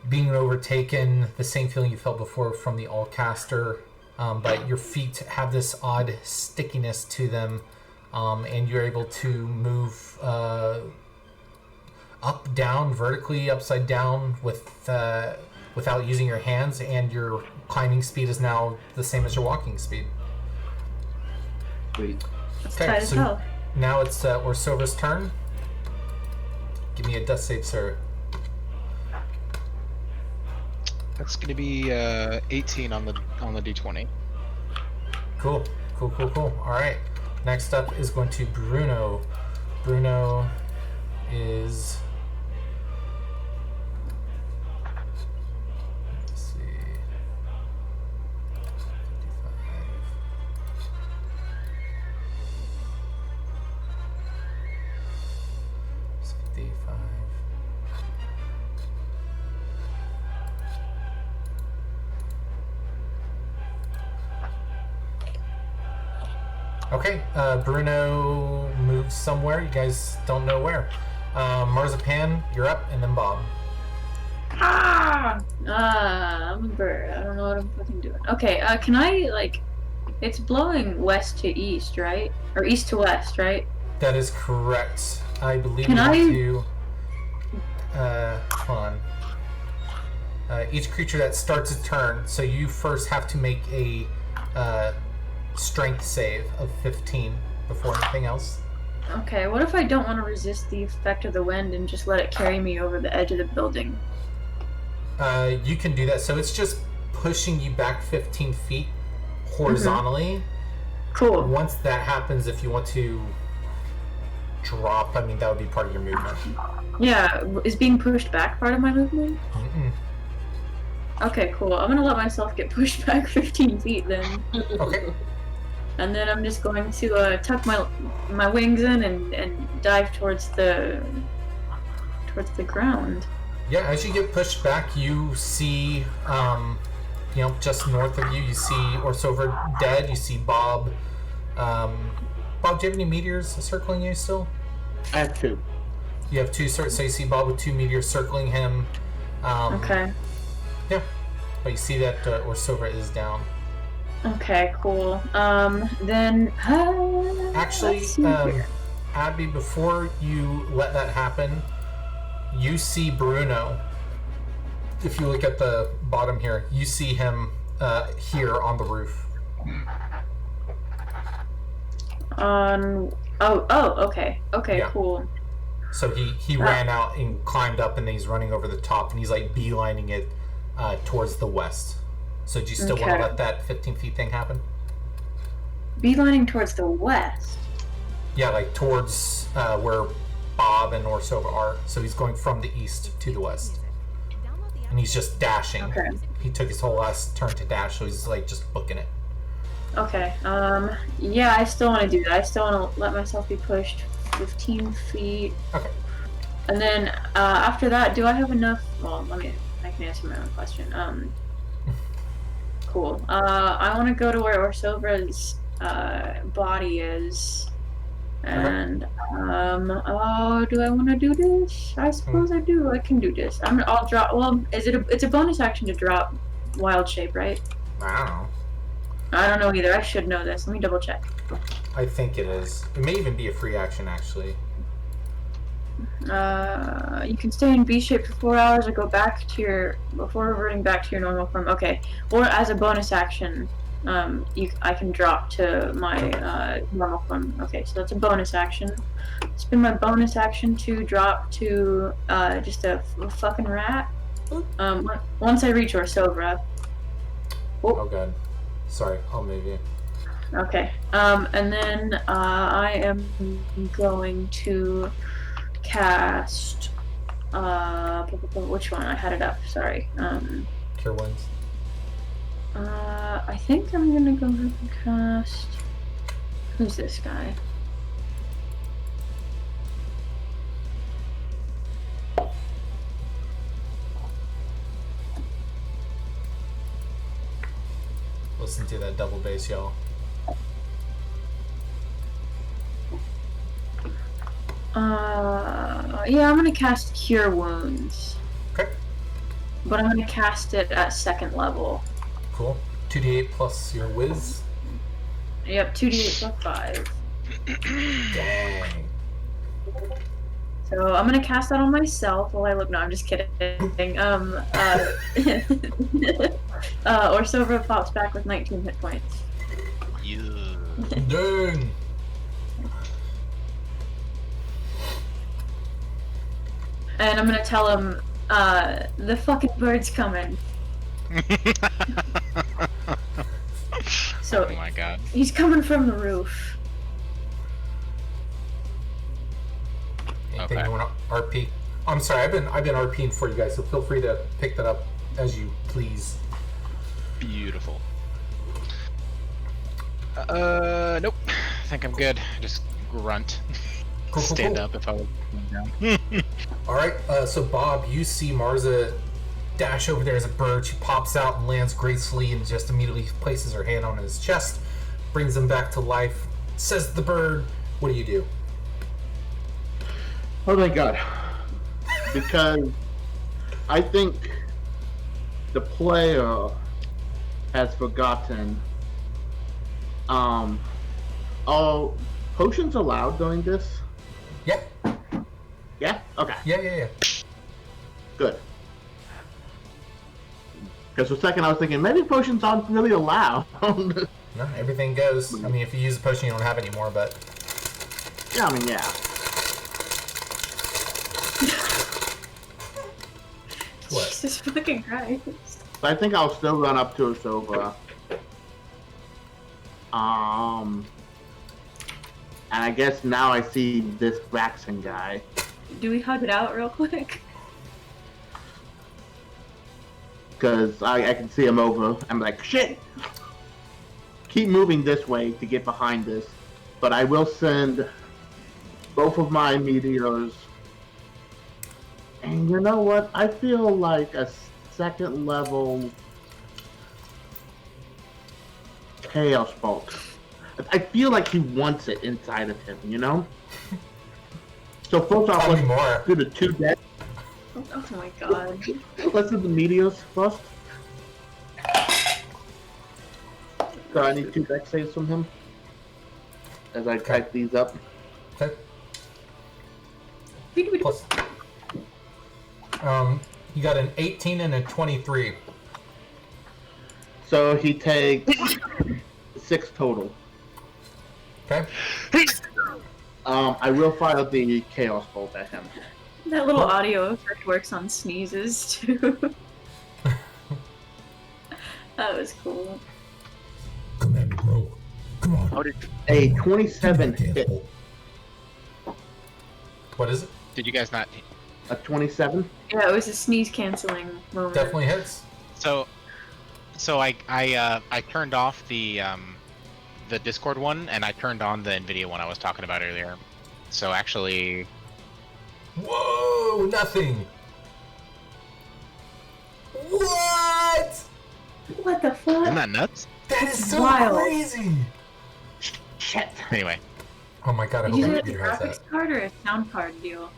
being overtaken, the same feeling you felt before from the Allcaster, but your feet have this odd stickiness to them, and you're able to move up, down, vertically, upside down without using your hands, and your climbing speed is now the same as your walking speed. Sweet. That's tight as hell. Now it's Orsova's turn. Give me a death save, sir. That's going to be 18 on the d20. Cool. All right. Next up is going to Bruno. Bruno is... Let's see. 55. Okay, Bruno moves somewhere. You guys don't know where. Marzipan, you're up, and then Bob. I'm a bird. I don't know what I'm fucking doing. Okay, can I, like... It's blowing west to east, right? Or east to west, right? That is correct. I believe Can you have I- to... hold on. Each creature that starts a turn, so you first have to make a strength save of 15 before anything else. Okay, what if I don't want to resist the effect of the wind and just let it carry me over the edge of the building? You can do that. So it's just pushing you back 15 feet horizontally. Cool. Once that happens, if you want to drop, I mean, that would be part of your movement. Yeah, is being pushed back part of my movement? Mm-mm. Okay, cool. I'm gonna let myself get pushed back 15 feet then. Okay. And then I'm just going to tuck my wings in and dive towards the ground. Yeah, as you get pushed back, you see, just north of you, you see Orsover dead. You see Bob. Bob, do you have any meteors circling you still? I have 2. You have 2, so you see Bob with 2 meteors circling him. Okay. Yeah. but you see that Orsova is down. Okay, cool. Then Actually, let's see here. Abby, before you let that happen, you see Bruno. If you look at the bottom here, you see him here on the roof. Okay. Okay, Yeah. cool. So he ran out and climbed up, and then he's running over the top, and he's like beelining it towards the west. So do you still want to Okay. let that 15 feet thing happen? Beelining towards the west. Yeah, like towards where Bob and Orsova are. So he's going from the east to the west. And he's just dashing. Okay. He took his whole last turn to dash, so he's like just booking it. Okay. Yeah, I still want to do that. I still want to let myself be pushed 15 feet. Okay. And then after that, do I have enough? Well, I can answer my own question. Cool. I want to go to where Orsova's body is. And do I want to do this? I suppose I do. I can do this. I'll drop. Well, it's a bonus action to drop wild shape, right? I don't know. I don't know either. I should know this. Let me double check. I think it is. It may even be a free action, actually. You can stay in B shape for 4 hours or go back to your before reverting back to your normal form. Okay. Or as a bonus action, I can drop to my normal form. Okay, so that's a bonus action. Spend my bonus action to drop to just a fucking rat. Once I reach Orsova. Oh god. Sorry, I'll move you. Okay. And then I am going to cast. Which one? I had it up. Sorry. Cure wounds. I think I'm gonna go ahead and cast. Who's this guy? Listen to that double bass, y'all. Yeah, I'm gonna cast Cure Wounds. Okay. But I'm gonna cast it at 2nd level. Cool. 2d8 plus your whiz. Yep, 2d8 plus 5. Dang. So I'm gonna cast that on myself while I look. No, I'm just kidding. Orsova pops back with 19 hit points. Yeah. Dang. And I'm gonna tell him, the fucking bird's coming. So Oh my god. he's coming from the roof. Anything Okay. you want to RP? I'm sorry, I've been RPing for you guys, so feel free to pick that up as you please. Beautiful. Nope. I think I'm good. Just grunt. Cool, cool, Stand cool. up if I was down. Alright, so Bob, you see Marza dash over there as a bird. She pops out and lands gracefully and just immediately places her hand on his chest, brings him back to life, says to the bird, what do you do? Oh my god. Because I think the player has forgotten. Are potions allowed during this? Yeah, Yeah? Okay. yeah. Good. Because for a second I was thinking maybe potions aren't really allowed. No, everything goes. I mean, if you use a potion, you don't have any more, but... Yeah, I mean, yeah. What? Jesus fucking Christ. But I think I'll still run up to Sova. And I guess now I see this Braxton guy. Do we hug it out real quick? Because I can see him over. I'm like, shit! Keep moving this way to get behind this. But I will send both of my meteors. And you know what? I feel like a 2nd level Chaos Bolt. I feel like he wants it inside of him, you know? So first off, Tell me let's more. do the 2 dead. Oh my god. Let's do the meteors first. So I need 2 dex saves from him as I type these up. Okay. Plus, you got an 18 and a 23. So he takes 6 total. Okay. I will fire the Chaos Bolt at him. That little audio effect works on sneezes too. That was cool. Come at me, bro. Come on. A 27 hit. What is it? Did you guys not? A 27? Yeah, it was a sneeze canceling moment. Definitely hits. So I turned off the Discord one, and I turned on the NVIDIA one I was talking about earlier. So actually, Whoa! Nothing. What? What the fuck? isn't that nuts? That is so Wild. crazy. Shit. Anyway, Oh my god! I Did you say hope that's a Peter has that. graphics card or a sound card deal?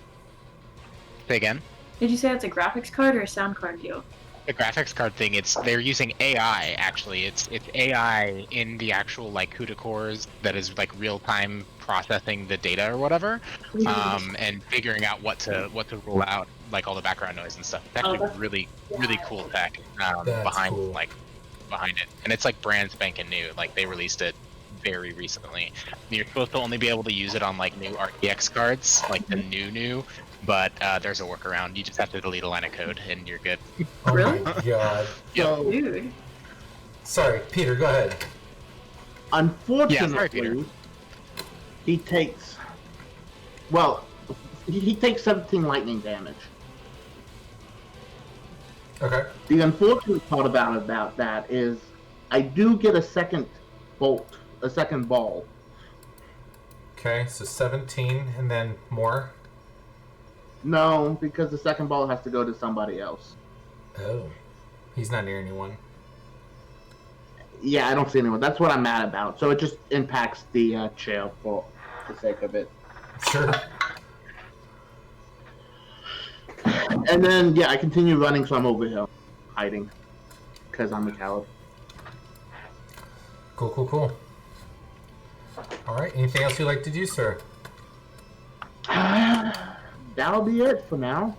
say again. Did you say that's a graphics card or a sound card deal? The graphics card thing, they're using AI actually. It's AI in the actual like CUDA cores that is like real time processing the data or whatever, and figuring out what to rule out, like all the background noise and stuff. It's actually that's really cool tech That's behind cool. behind it, and it's like brand spanking new. Like they released it very recently. You're supposed to only be able to use it on like new RTX cards, like the new. But there's a workaround. You just have to delete a line of code, and you're good. Oh Really? my god. So, Dude. Sorry, Peter. Go ahead. unfortunately, Yeah, sorry, Peter. he takes... Well, he takes 17 lightning damage. Okay. The unfortunate part about that is I do get a second bolt, a second ball. Okay. So 17, and then more. No, because the second ball has to go to somebody else. Oh. He's not near anyone. Yeah, I don't see anyone. That's what I'm mad about. So it just impacts the chair for the sake of it. Sure. And then, yeah, I continue running, so I'm over here, hiding, because I'm a coward. Cool. All right. Anything else you'd like to do, sir? That'll be it for now.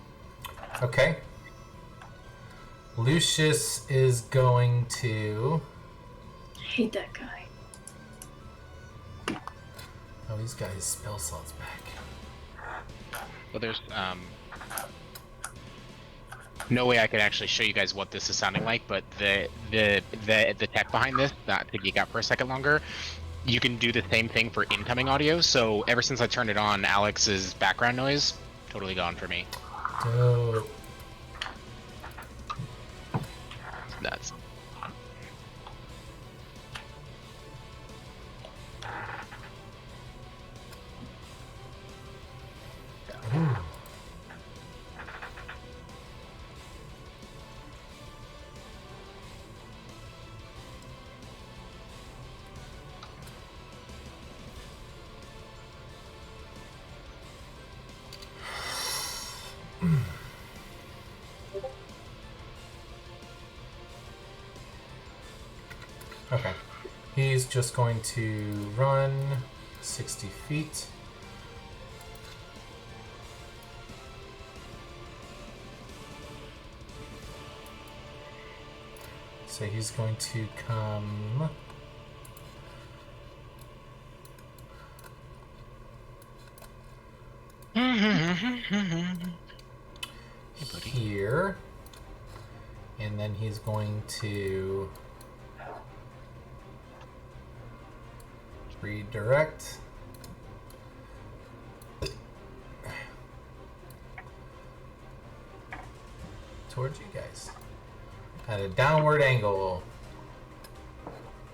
Okay. Lucius is going to... I hate that guy. Oh, he's got his spell slots back. Well, there's no way I could actually show you guys what this is sounding like, but the tech behind this, not to geek out for a second longer, you can do the same thing for incoming audio. So ever since I turned it on, Alex's background noise totally gone for me. Dope. It's nuts. Ooh. Okay. He's just going to run 60 feet. So he's going to come here, and then he's going to redirect. Towards you guys at a downward angle.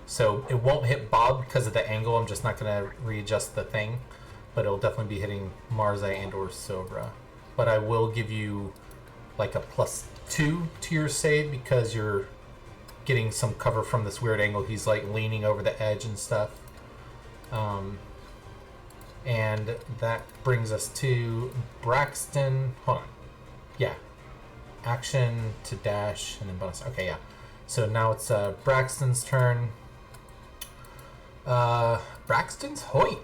So it won't hit Bob because of the angle. I'm just not going to readjust the thing, but it'll definitely be hitting Marza and or Sobra. But I will give you like a +2 to your save because you're getting some cover from this weird angle. He's like leaning over the edge and stuff. And that brings us to Braxton. Hold on. Yeah. Action to dash and then bonus. Okay, yeah. So now it's Braxton's turn. Braxton's Hoyt.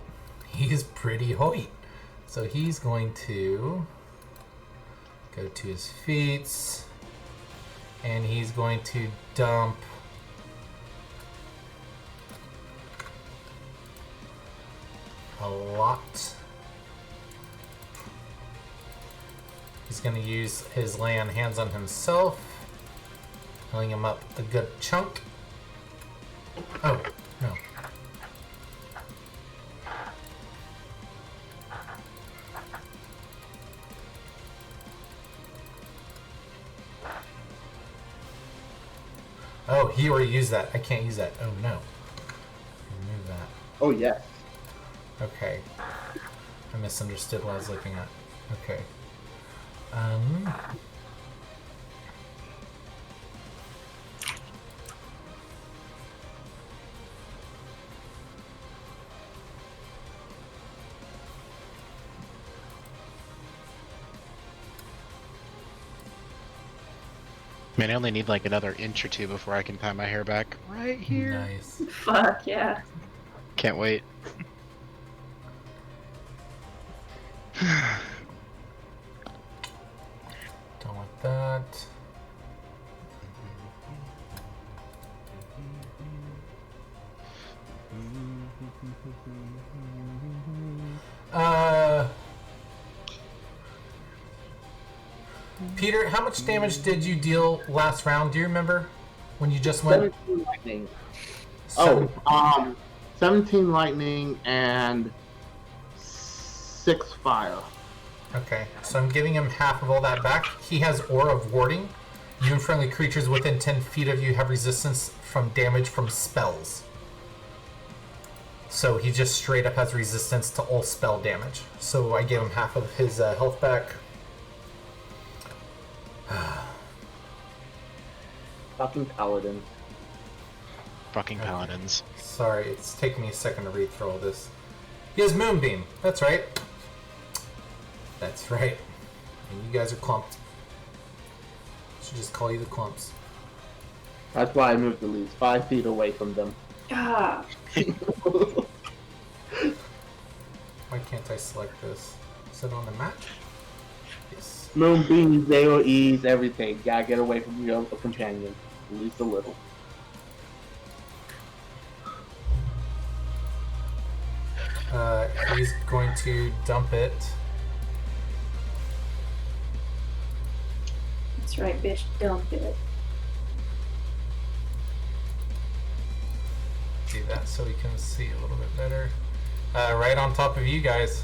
He's pretty Hoyt. So he's going to go to his feet, and he's going to dump a lot. He's going to use his lay on hands on himself, healing him up a good chunk. Oh, no. Oh, he already used that. I can't use that. Oh, no. Remove that. Oh, yes. Okay. I misunderstood what I was looking at. Okay. Man, I only need like another inch or two before I can tie my hair back. Right here. Nice. Fuck yeah. Can't wait. Don't want that. Peter, how much damage did you deal last round? Do you remember when you just went? 17 lightning. Seven- 17 lightning and 6 fire. Okay, so I'm giving him half of all that back. He has Aura of Warding. You and friendly creatures within 10 feet of you have resistance from damage from spells. So he just straight up has resistance to all spell damage. So I gave him half of his health back. Fucking paladin. Fucking paladins. Sorry, it's taking me a second to read through all this. He has Moonbeam. That's right. That's right. And you guys are clumped. I should just call you the clumps. That's why I moved at least 5 feet away from them. Ah. Why can't I select this? Is it on the map? Yes. Moonbeams, AoEs, everything. Gotta get away from your companion. At least a little. He's going to dump it. That's right, bitch. Dump it. Do that so we can see a little bit better. Right on top of you guys.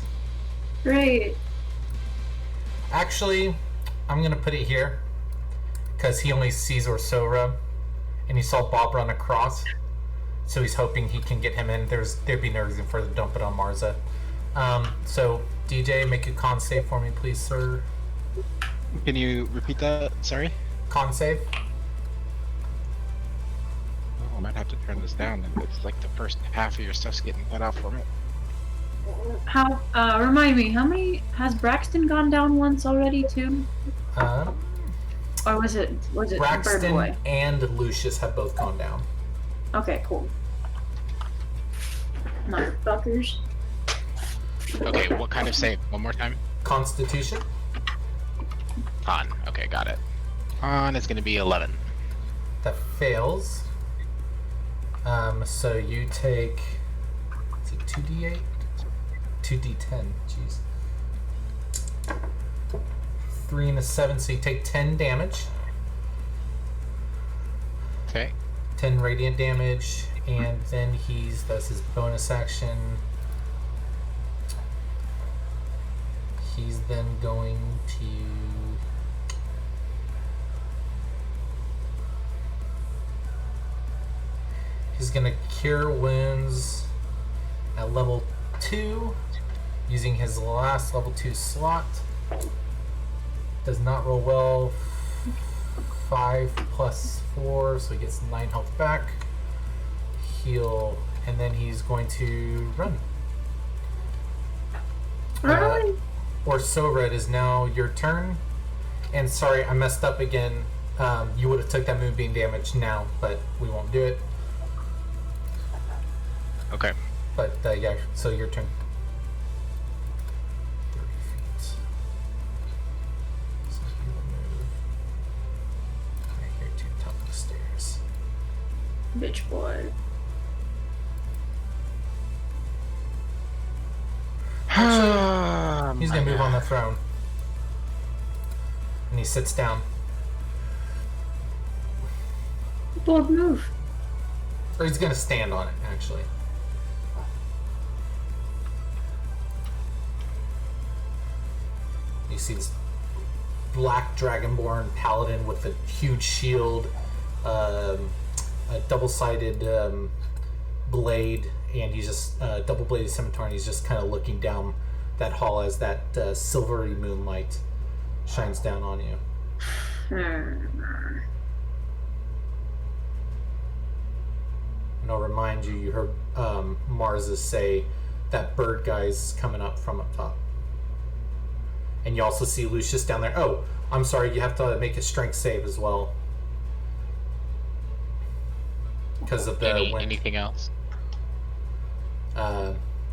Great. Actually, I'm gonna put it here because he only sees Orsora, and he saw Bob run across, so he's hoping he can get him in. There'd be no reason for him to dump it on Marza. So DJ, make a con save for me, please, sir. Can you repeat that? Sorry? Con save. Oh, I might have to turn this down. It's like the first half of your stuff's getting cut out for me. How? Remind me. How many has Braxton gone down once already too? Or was it Bird Braxton Boy? and Lucius have both gone down. Okay, cool. Motherfuckers. Okay, what kind of save? One more time? Constitution. Con. Okay, got it. Con is gonna be 11. That fails. So you take, is it 2d8? 2d10, jeez. 3 and a 7, so you take 10 damage. Okay. 10 radiant damage, and then that's his bonus action. He's then going to... He's gonna cure wounds at level 2 using his last level 2 slot. Does not roll well. 5 plus 4, so he gets 9 health back. Heal, and then he's going to run. Run! Orsora, it is now your turn. And sorry, I messed up again. You would have took that moonbeam damage now, but we won't do it. Okay. But yeah, so your turn. 30 feet. So you will move right here to the top of the stairs. Bitch boy. Actually, he's gonna move on the throne. And he sits down. Bold move. Or he's gonna stand on it, actually. You see this black dragonborn paladin with a huge shield, a double-sided blade, and he's just double-bladed scimitar, and he's just kind of looking down that hall as that silvery moonlight shines down on you. And I'll remind you, you heard Marza say that bird guy's coming up from up top. And you also see Lucius down there. Oh, I'm sorry, you have to make a strength save as well. Because of the wind. Anything else?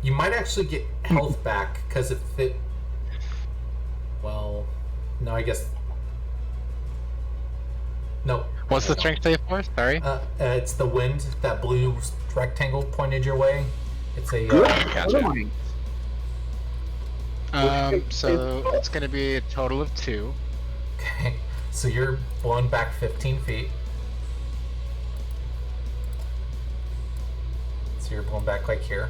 You might actually get health back, because if it... Well, no, I guess... No. What's the strength save for? Sorry? It's the wind, that blue rectangle pointed your way. It's a... Gotcha. So it's gonna be a total of 2. Okay, so you're blown back 15 feet. So you're blown back like here.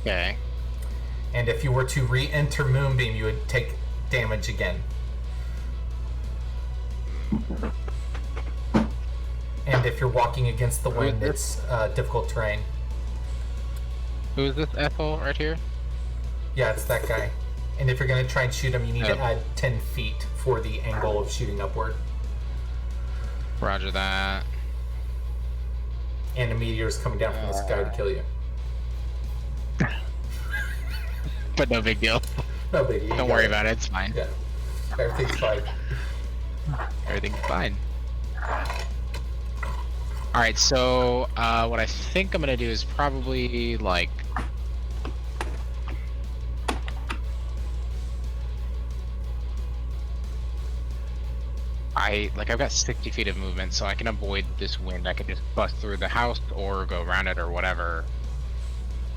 Okay. And if you were to re-enter Moonbeam, you would take damage again. And if you're walking against the wind, it's difficult terrain. Who is this Ethel right here? Yeah, it's that guy. And if you're going to try and shoot him, you need to add 10 feet for the angle of shooting upward. Roger that. And a meteor is coming down from the sky to kill you. But no big deal. No biggie. Don't worry about it, it's fine. Yeah. Everything's fine. Everything's fine. Alright, so what I think I'm gonna do is probably like I've got 60 feet of movement, so I can avoid this wind. I can just bust through the house or go around it or whatever.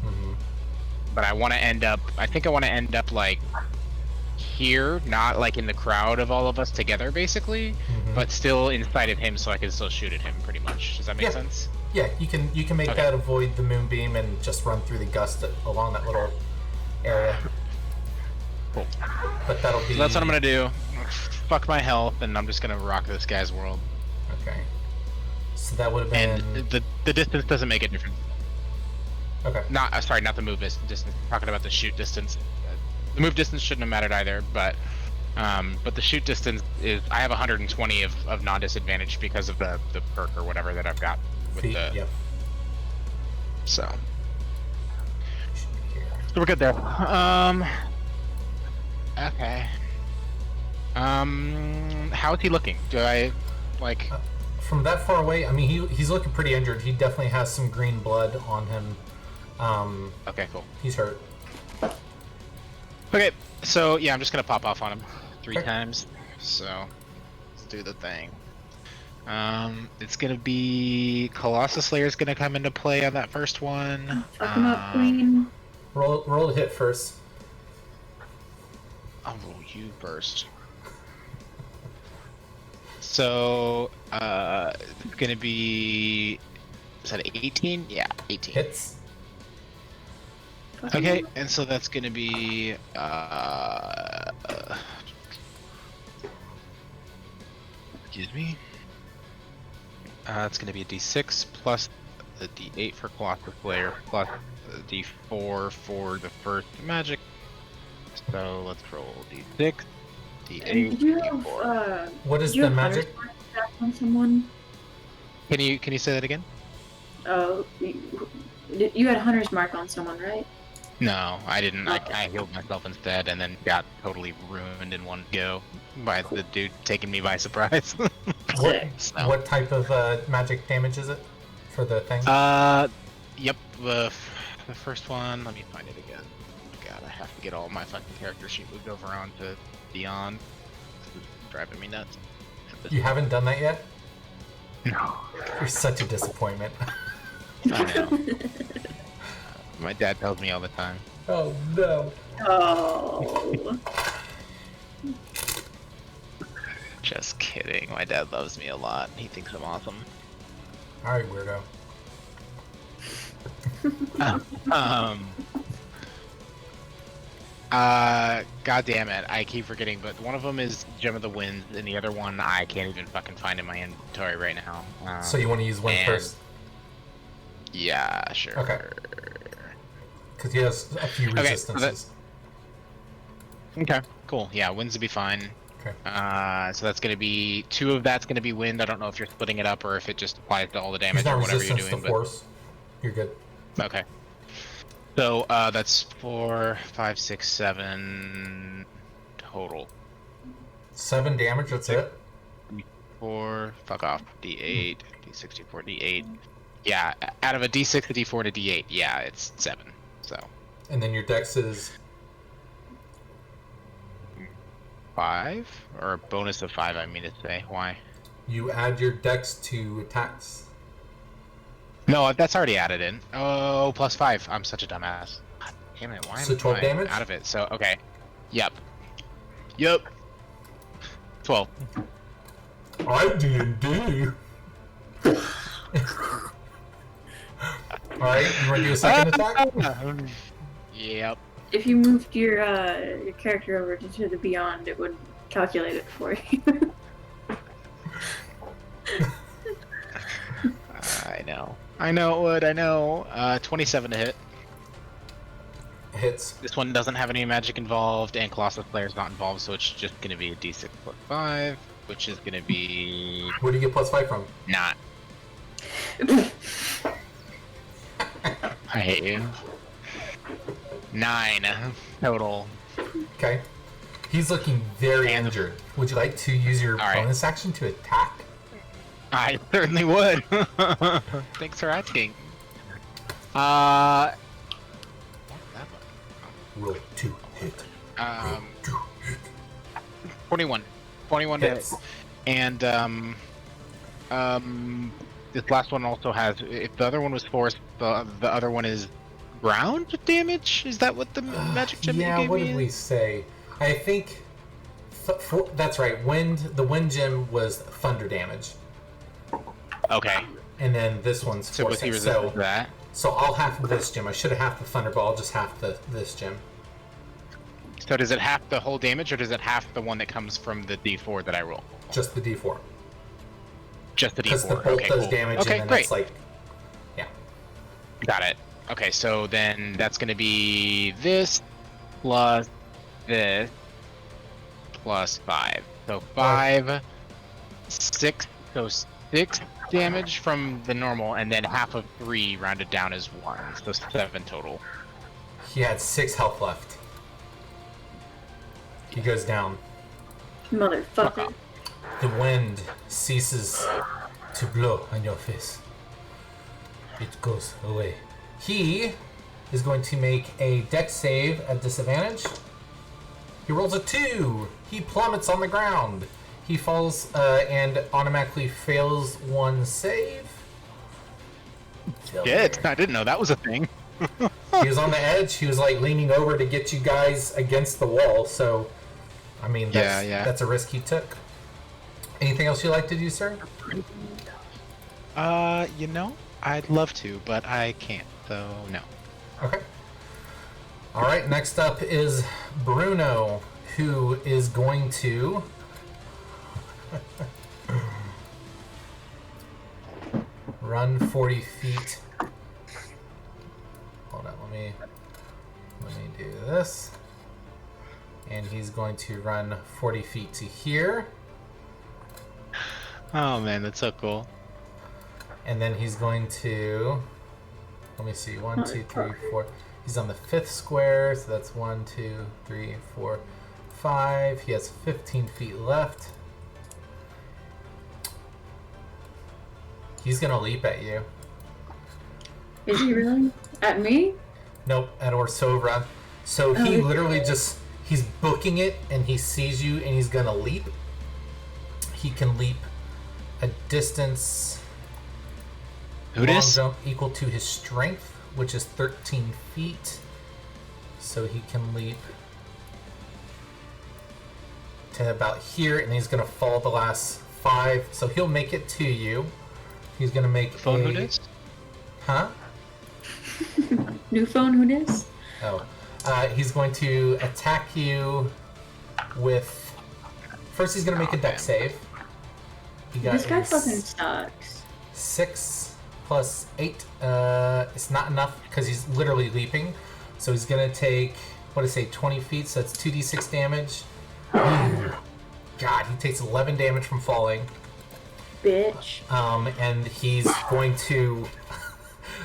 Mm-hmm. But I want to end up, I think I want to end up like here, not like in the crowd of all of us together basically, but still inside of him so I can still shoot at him pretty much. Does that make sense? Yeah, you can make that avoid the moonbeam and just run through the gust along that little area. Cool. But that'll be... So that's what I'm gonna do. Fuck my health, and I'm just gonna rock this guy's world. Okay. So that would have been... And the distance doesn't make a difference. Okay. Sorry, not the move distance. I'm talking about the shoot distance. The move distance shouldn't have mattered either, but the shoot distance is... I have 120 of non-disadvantage because of the perk or whatever that I've got with the... Yep. So we're good there. Okay. How is he looking? Do I, like... From that far away, I mean, he's looking pretty injured. He definitely has some green blood on him. Okay, cool. He's hurt. Okay, so, yeah, I'm just gonna pop off on him 3 times. So, let's do the thing. It's gonna be... Colossus Slayer's gonna come into play on that first one. Fuck him up, Queen. Roll a hit first. I'll roll you first. So, it's gonna be... Is that 18? Yeah, 18. Hits. Okay, and so that's gonna be, excuse me. It's gonna be a d6 plus a d8 for Colossus Slayer plus a d4 for the first magic. So let's roll d6, d8, Did you have, d4. What is did you the have magic? hunter's mark back on someone? Can you say that again? Oh, you had hunter's mark on someone, right? No, I didn't. I healed myself instead, and then got totally ruined in one go by the dude taking me by surprise. Sick. So, What type of magic damage is it? for the thing? Yep. The first one. Let me find it again. God, I have to get all my fucking character sheet moved over onto Beyond. This is driving me nuts. You haven't done that yet? No. You're such a disappointment. I know. My dad tells me all the time. Oh no. Oh. Just kidding. My dad loves me a lot. He thinks I'm awesome. Alright, weirdo. God damn it. I keep forgetting, but one of them is Gem of the Wind, and the other one I can't even fucking find in my inventory right now. So you want to use wind and- first? Yeah, sure. Okay. Because he has a few Okay, resistances. Okay, cool. Yeah, winds would be fine. Okay. So that's gonna be 2 of that's gonna be wind. I don't know if you're splitting it up or if it just applies to all the He's damage not or whatever you're resistant doing. to force. You're good. Okay. So that's 4, 5, 6, 7 total. 7 damage, that's it? 4, fuck off. D8, D64, D8. Yeah, out of a D6, a D4, and a D8. Yeah, it's 7. So And then your dex is 5, or a bonus of 5. I mean to say. Why? you add your dex to attacks. No, that's already added in. Oh, plus 5. I'm such a dumbass. God damn it. Why So am 12 I damage? out of it? So okay. Yep. 12. I D&D. Alright, you want to do a second attack? Yep. If you moved your character over to the Beyond, it would calculate it for you. I know. I know it would. I know. 27 to hit. Hits. This one doesn't have any magic involved, and Colossus Player's not involved, so it's just going to be a D6 plus 5, which is going to be Where do you get plus 5 from? not. I hate you. 9 total. Okay. He's looking very And- injured. Would you like to use your Alright. bonus action to attack? I certainly would. Thanks for asking. What that Roll 2 hit. one? Two hit. 21. 21 to hit. Hits. And this last one also has. If the other one was force, the other one is ground damage. Is that what the magic gem Yeah, you gave what me did is? we say? I think that's right. The wind gem was thunder damage, Okay, and then this one's so was force. he resistant to that? So I'll half this gem. I should have half the thunder, but I'll just half this gem. So does it half the whole damage, or does it half the one that comes from the D4 that I roll? Just the D4. Just the Because D4. the bolt Okay, does cool. damage, Okay, and then great. it's like, yeah. Got it. Okay, so then that's going to be this plus this plus 5. So 5, 6, so 6 damage from the normal, and then half of 3 rounded down is 1. So 7 total. He had 6 health left. He goes down. Motherfucker. The wind ceases to blow on your face. It goes away. He is going to make a dex save at disadvantage. He rolls a 2. He plummets on the ground. He falls and automatically fails 1 save. Good. I didn't know that was a thing. He was on the edge. He was like leaning over to get you guys against the wall. So, I mean, that's a risk he took. Anything else you'd like to do, sir? You know, I'd love to, but I can't, so no. Okay. All right. Next up is Bruno, who is going to run 40 feet. Hold on. Let me do this. And he's going to run 40 feet to here. Oh man, that's so cool. And then he's going to, let me see, 1, 2, 3, 4. He's on the 5th square, so that's 1, 2, 3, 4, 5. He has 15 feet left. He's going to leap at you. Is he really? At me? Nope, at Orsovra. So he Oh, literally he's booking it, and he sees you, and he's gonna leap. He can leap a distance Who long dis? jump equal to his strength, which is 13 feet. So he can leap to about here, and he's gonna fall the last 5. So he'll make it to you. He's gonna make Phone a... who dis? Huh? New phone, who dis? Oh. He's going to attack you with... First he's gonna make a dex save. He got This guy a fucking sucks. 6 plus 8. It's not enough because he's literally leaping. So he's gonna take, what did I say, 20 feet, so that's 2d6 damage. Ooh. God, he takes 11 damage from falling. Bitch. And he's going to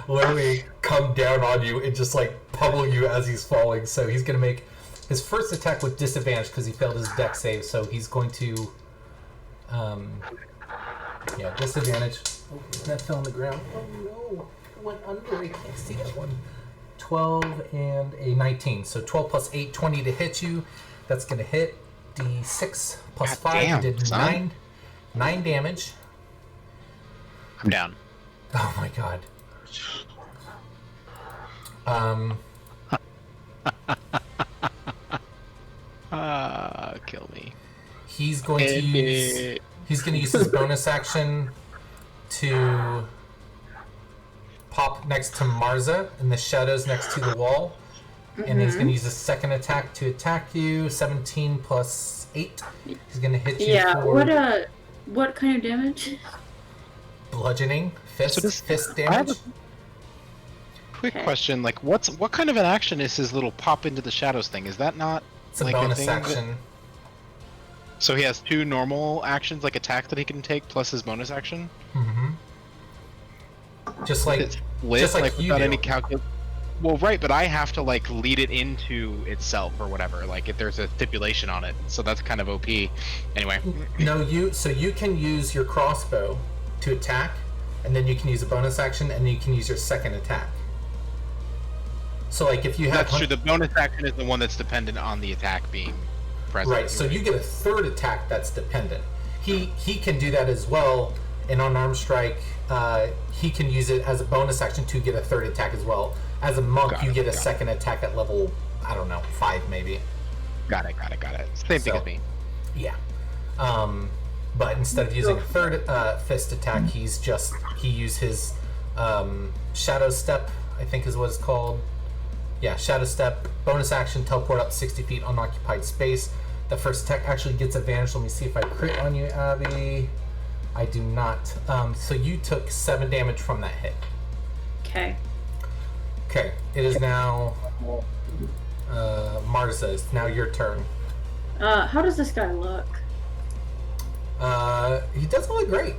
literally come down on you and just like pummel you as he's falling. So he's gonna make his first attack with disadvantage because he failed his dex save. So he's going to, yeah, disadvantage. Oh, that fell on the ground. Oh no, it went under. I can't see that one. 12 and a 19. So 12 plus 8, 20 to hit you. That's gonna hit. D6 plus God 5. damn, You did son. 9 damage. I'm down. Oh my god. Kill me. He's going to use his bonus action to pop next to Marza in the shadows next to the wall. And he's going to use his second attack to attack you. 17 plus 8. He's going to hit you Yeah, for what kind of damage? bludgeoning, fist I have damage. Quick Okay. question, like what kind of an action is his little pop into the shadows thing? Is that not It's a like bonus thing that- action. So he has 2 normal actions, like attack that he can take, plus his bonus action? Mm-hmm. Just like It's lit, just like like you without do. any calcul. Well, right, but I have to like lead it into itself or whatever. Like if there's a stipulation on it, so that's kind of OP. Anyway, No, you can use your crossbow to attack, and then you can use a bonus action, and you can use your second attack. So like if you have that's true. The bonus action is the one that's dependent on the attack being present. right, so you get a third attack that's dependent. He can do that as well. In unarmed strike, he can use it as a bonus action to get a third attack as well. As a monk, Got you it, get a got it. second attack at level, I don't know, 5 maybe. Got it. Same thing So- as me. Yeah. But instead of using a third fist attack, he used his Shadow Step, I think is what it's called. Yeah, Shadow Step, bonus action, teleport up 60 feet unoccupied space. The first attack actually gets advantage. Let me see if I crit on you, Abby. I do not. So you took 7 damage from that hit. Okay. Okay, it is now Marza. It's now your turn. How does this guy look? He doesn't look great.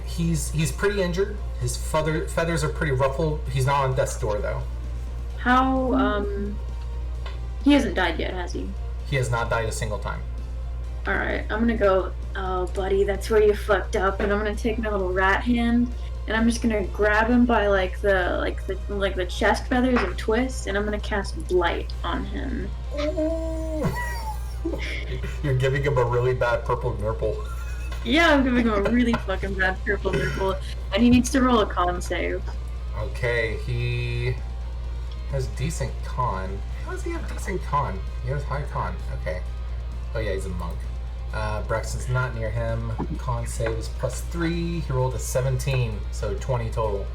He's pretty injured. His feathers are pretty ruffled. He's not on death's door though. How, he hasn't died yet, has he? He has not died a single time. Alright, I'm gonna go, oh, buddy, that's where you fucked up, and I'm gonna take my little rat hand, and I'm just gonna grab him by, the chest feathers and twist, and I'm gonna cast Blight on him. You're giving him a really bad purple nurple. Yeah, I'm giving him a really fucking bad purple nipple, and he needs to roll a con save. Okay, he has decent con. How does he have decent con? He has high con. Okay. Oh yeah, he's a monk. Braxton's not near him. Con save is +3. He rolled a 17, so 20 total.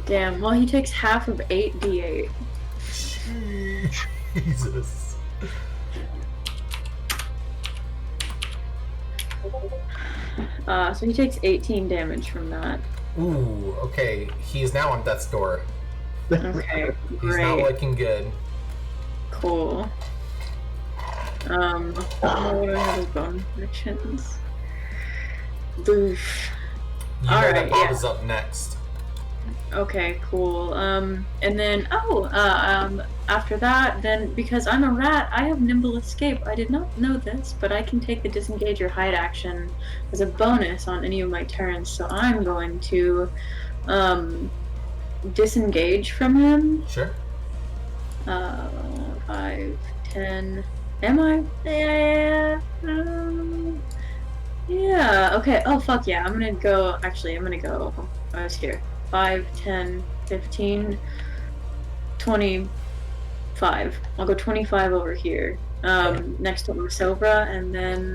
Damn, well, he takes half of 8d8. Jesus. So he takes 18 damage from that. Ooh, okay. He is now on death's door. Okay, He's not great. looking good. Cool. What do I have as bonus actions? Boof. You know Alright, that Bob yeah. is up next. Okay, cool. And then after that, then because I'm a rat, I have nimble escape. I did not know this, but I can take the disengage or hide action as a bonus on any of my turns. So I'm going to disengage from him. Sure. 5, 10. Am I? Yeah. Okay. Oh fuck yeah! I'm gonna go. Actually, I'm gonna go. I was here. 5, 10, 15, 25. I'll go 25 over here. Next to Sobra, and then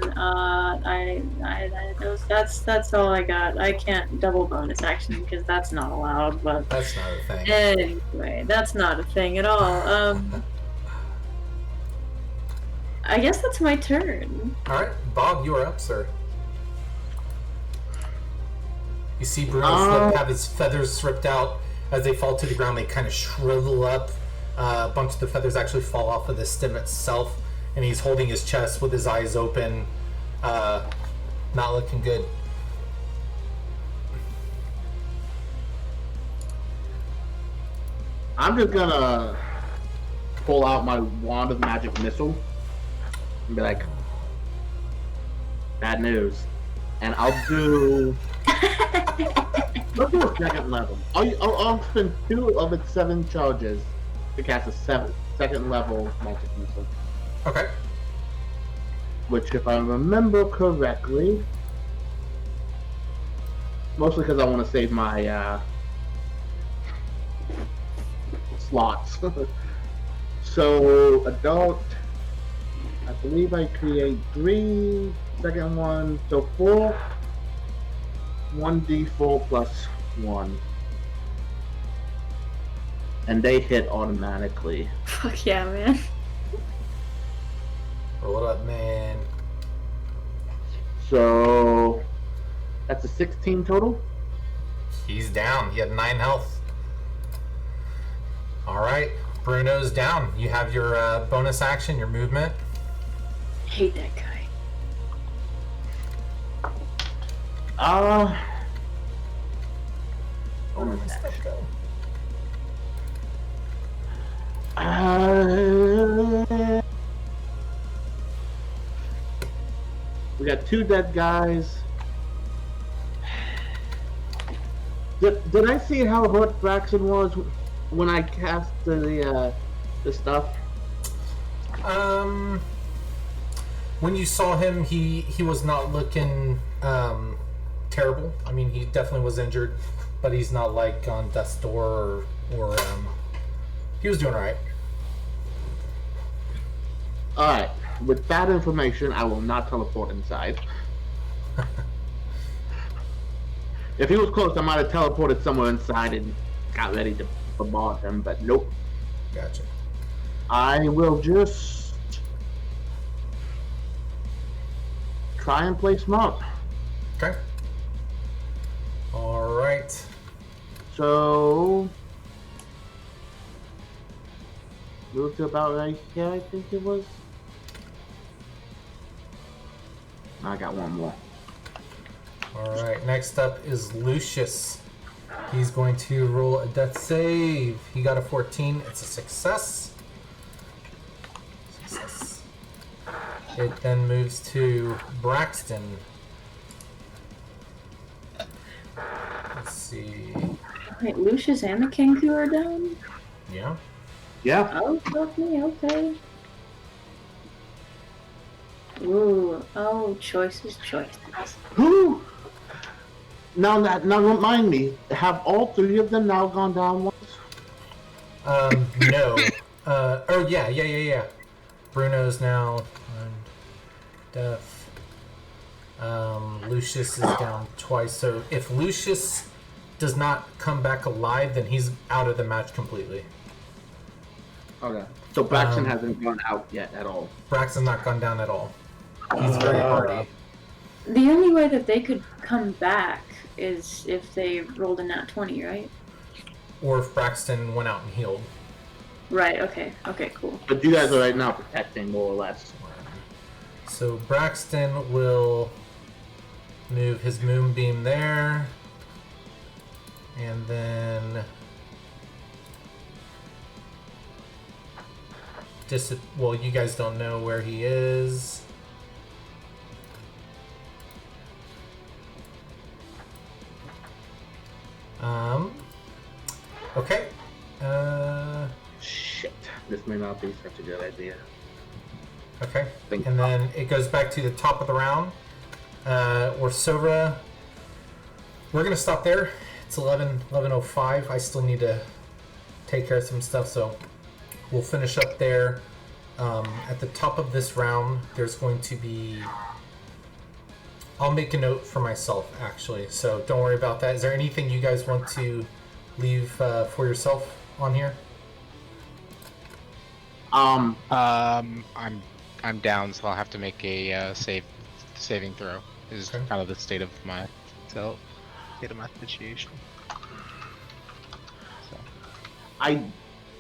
that's all I got. I can't double bonus action because that's not allowed. But That's not a thing. anyway, that's not a thing at all. I guess that's my turn. Alright, Bob, you are up, sir. You see Bruno have his feathers ripped out. As they fall to the ground, they kind of shrivel up. A bunch of the feathers actually fall off of the stem itself. And he's holding his chest with his eyes open. Not looking good. I'm just gonna pull out my wand of magic missile and be like, bad news. And I'll do. Let's do a second level. I'll spend 2 of its 7 charges to cast a second level magic missile. Okay. Which, if I remember correctly, mostly because I want to save my slots. So, adult, I believe I create 3, second one, so 4, 1d4 plus 1. And they hit automatically. Fuck yeah, man. Roll it up, man. So, that's a 16 total? He's down. He had 9 health. Alright, Bruno's down. You have your bonus action, your movement. Hate that guy. Bonus action. We got 2 dead guys. Did I see how hurt Braxton was when I cast the stuff? When you saw him, he was not looking terrible. I mean, he definitely was injured, but he's not like on death's door or he was doing alright. Alright, with that information, I will not teleport inside. If he was close, I might have teleported somewhere inside and got ready to bombard him, but nope. Gotcha. I will just try and play smart. Okay. Alright. So, move to about right here, I think it was. I got one more. Alright, next up is Lucius. He's going to roll a death save. He got a 14. It's a success. Success. It then moves to Braxton. Let's see. Wait, Lucius and the Kenku are down? Yeah. Yeah. Oh, fuck me, okay. Ooh, oh, choices. Who? Now remind me. Have all 3 of them now gone down once? No. Oh, yeah. Bruno's now on death. Lucius is down twice. So if Lucius does not come back alive, then he's out of the match completely. Okay. So Braxton hasn't gone out yet at all. Braxton's not gone down at all. He's very hardy. The only way that they could come back is if they rolled a nat 20, right? Or if Braxton went out and healed. Right, okay, cool. But you guys are right now protecting more or less. So Braxton will move his moonbeam there. And then well, you guys don't know where he is. Okay. Shit, this may not be such a good idea. Okay. And then it goes back to the top of the round. Orsova. We're gonna stop there. It's 11:05. I still need to take care of some stuff, so we'll finish up there. At the top of this round, there's going to be... I'll make a note for myself, actually, so don't worry about that. Is there anything you guys want to leave for yourself on here? I'm down, so I'll have to make a saving throw. Is Okay. kind of the state of my situation. So.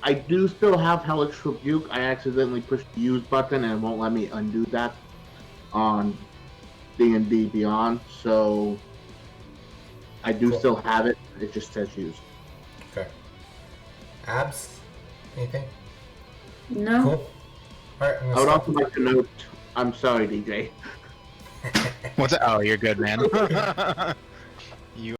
I do still have Hellish Rebuke. I accidentally pushed the use button and it won't let me undo that on D&D Beyond, so I do Cool. still have it. It just says use. Okay. Abs? Anything? No. Cool. Alright, I'm I gonna would stop. also like to note, I'm sorry, DJ. What's that? Oh, you're good, man.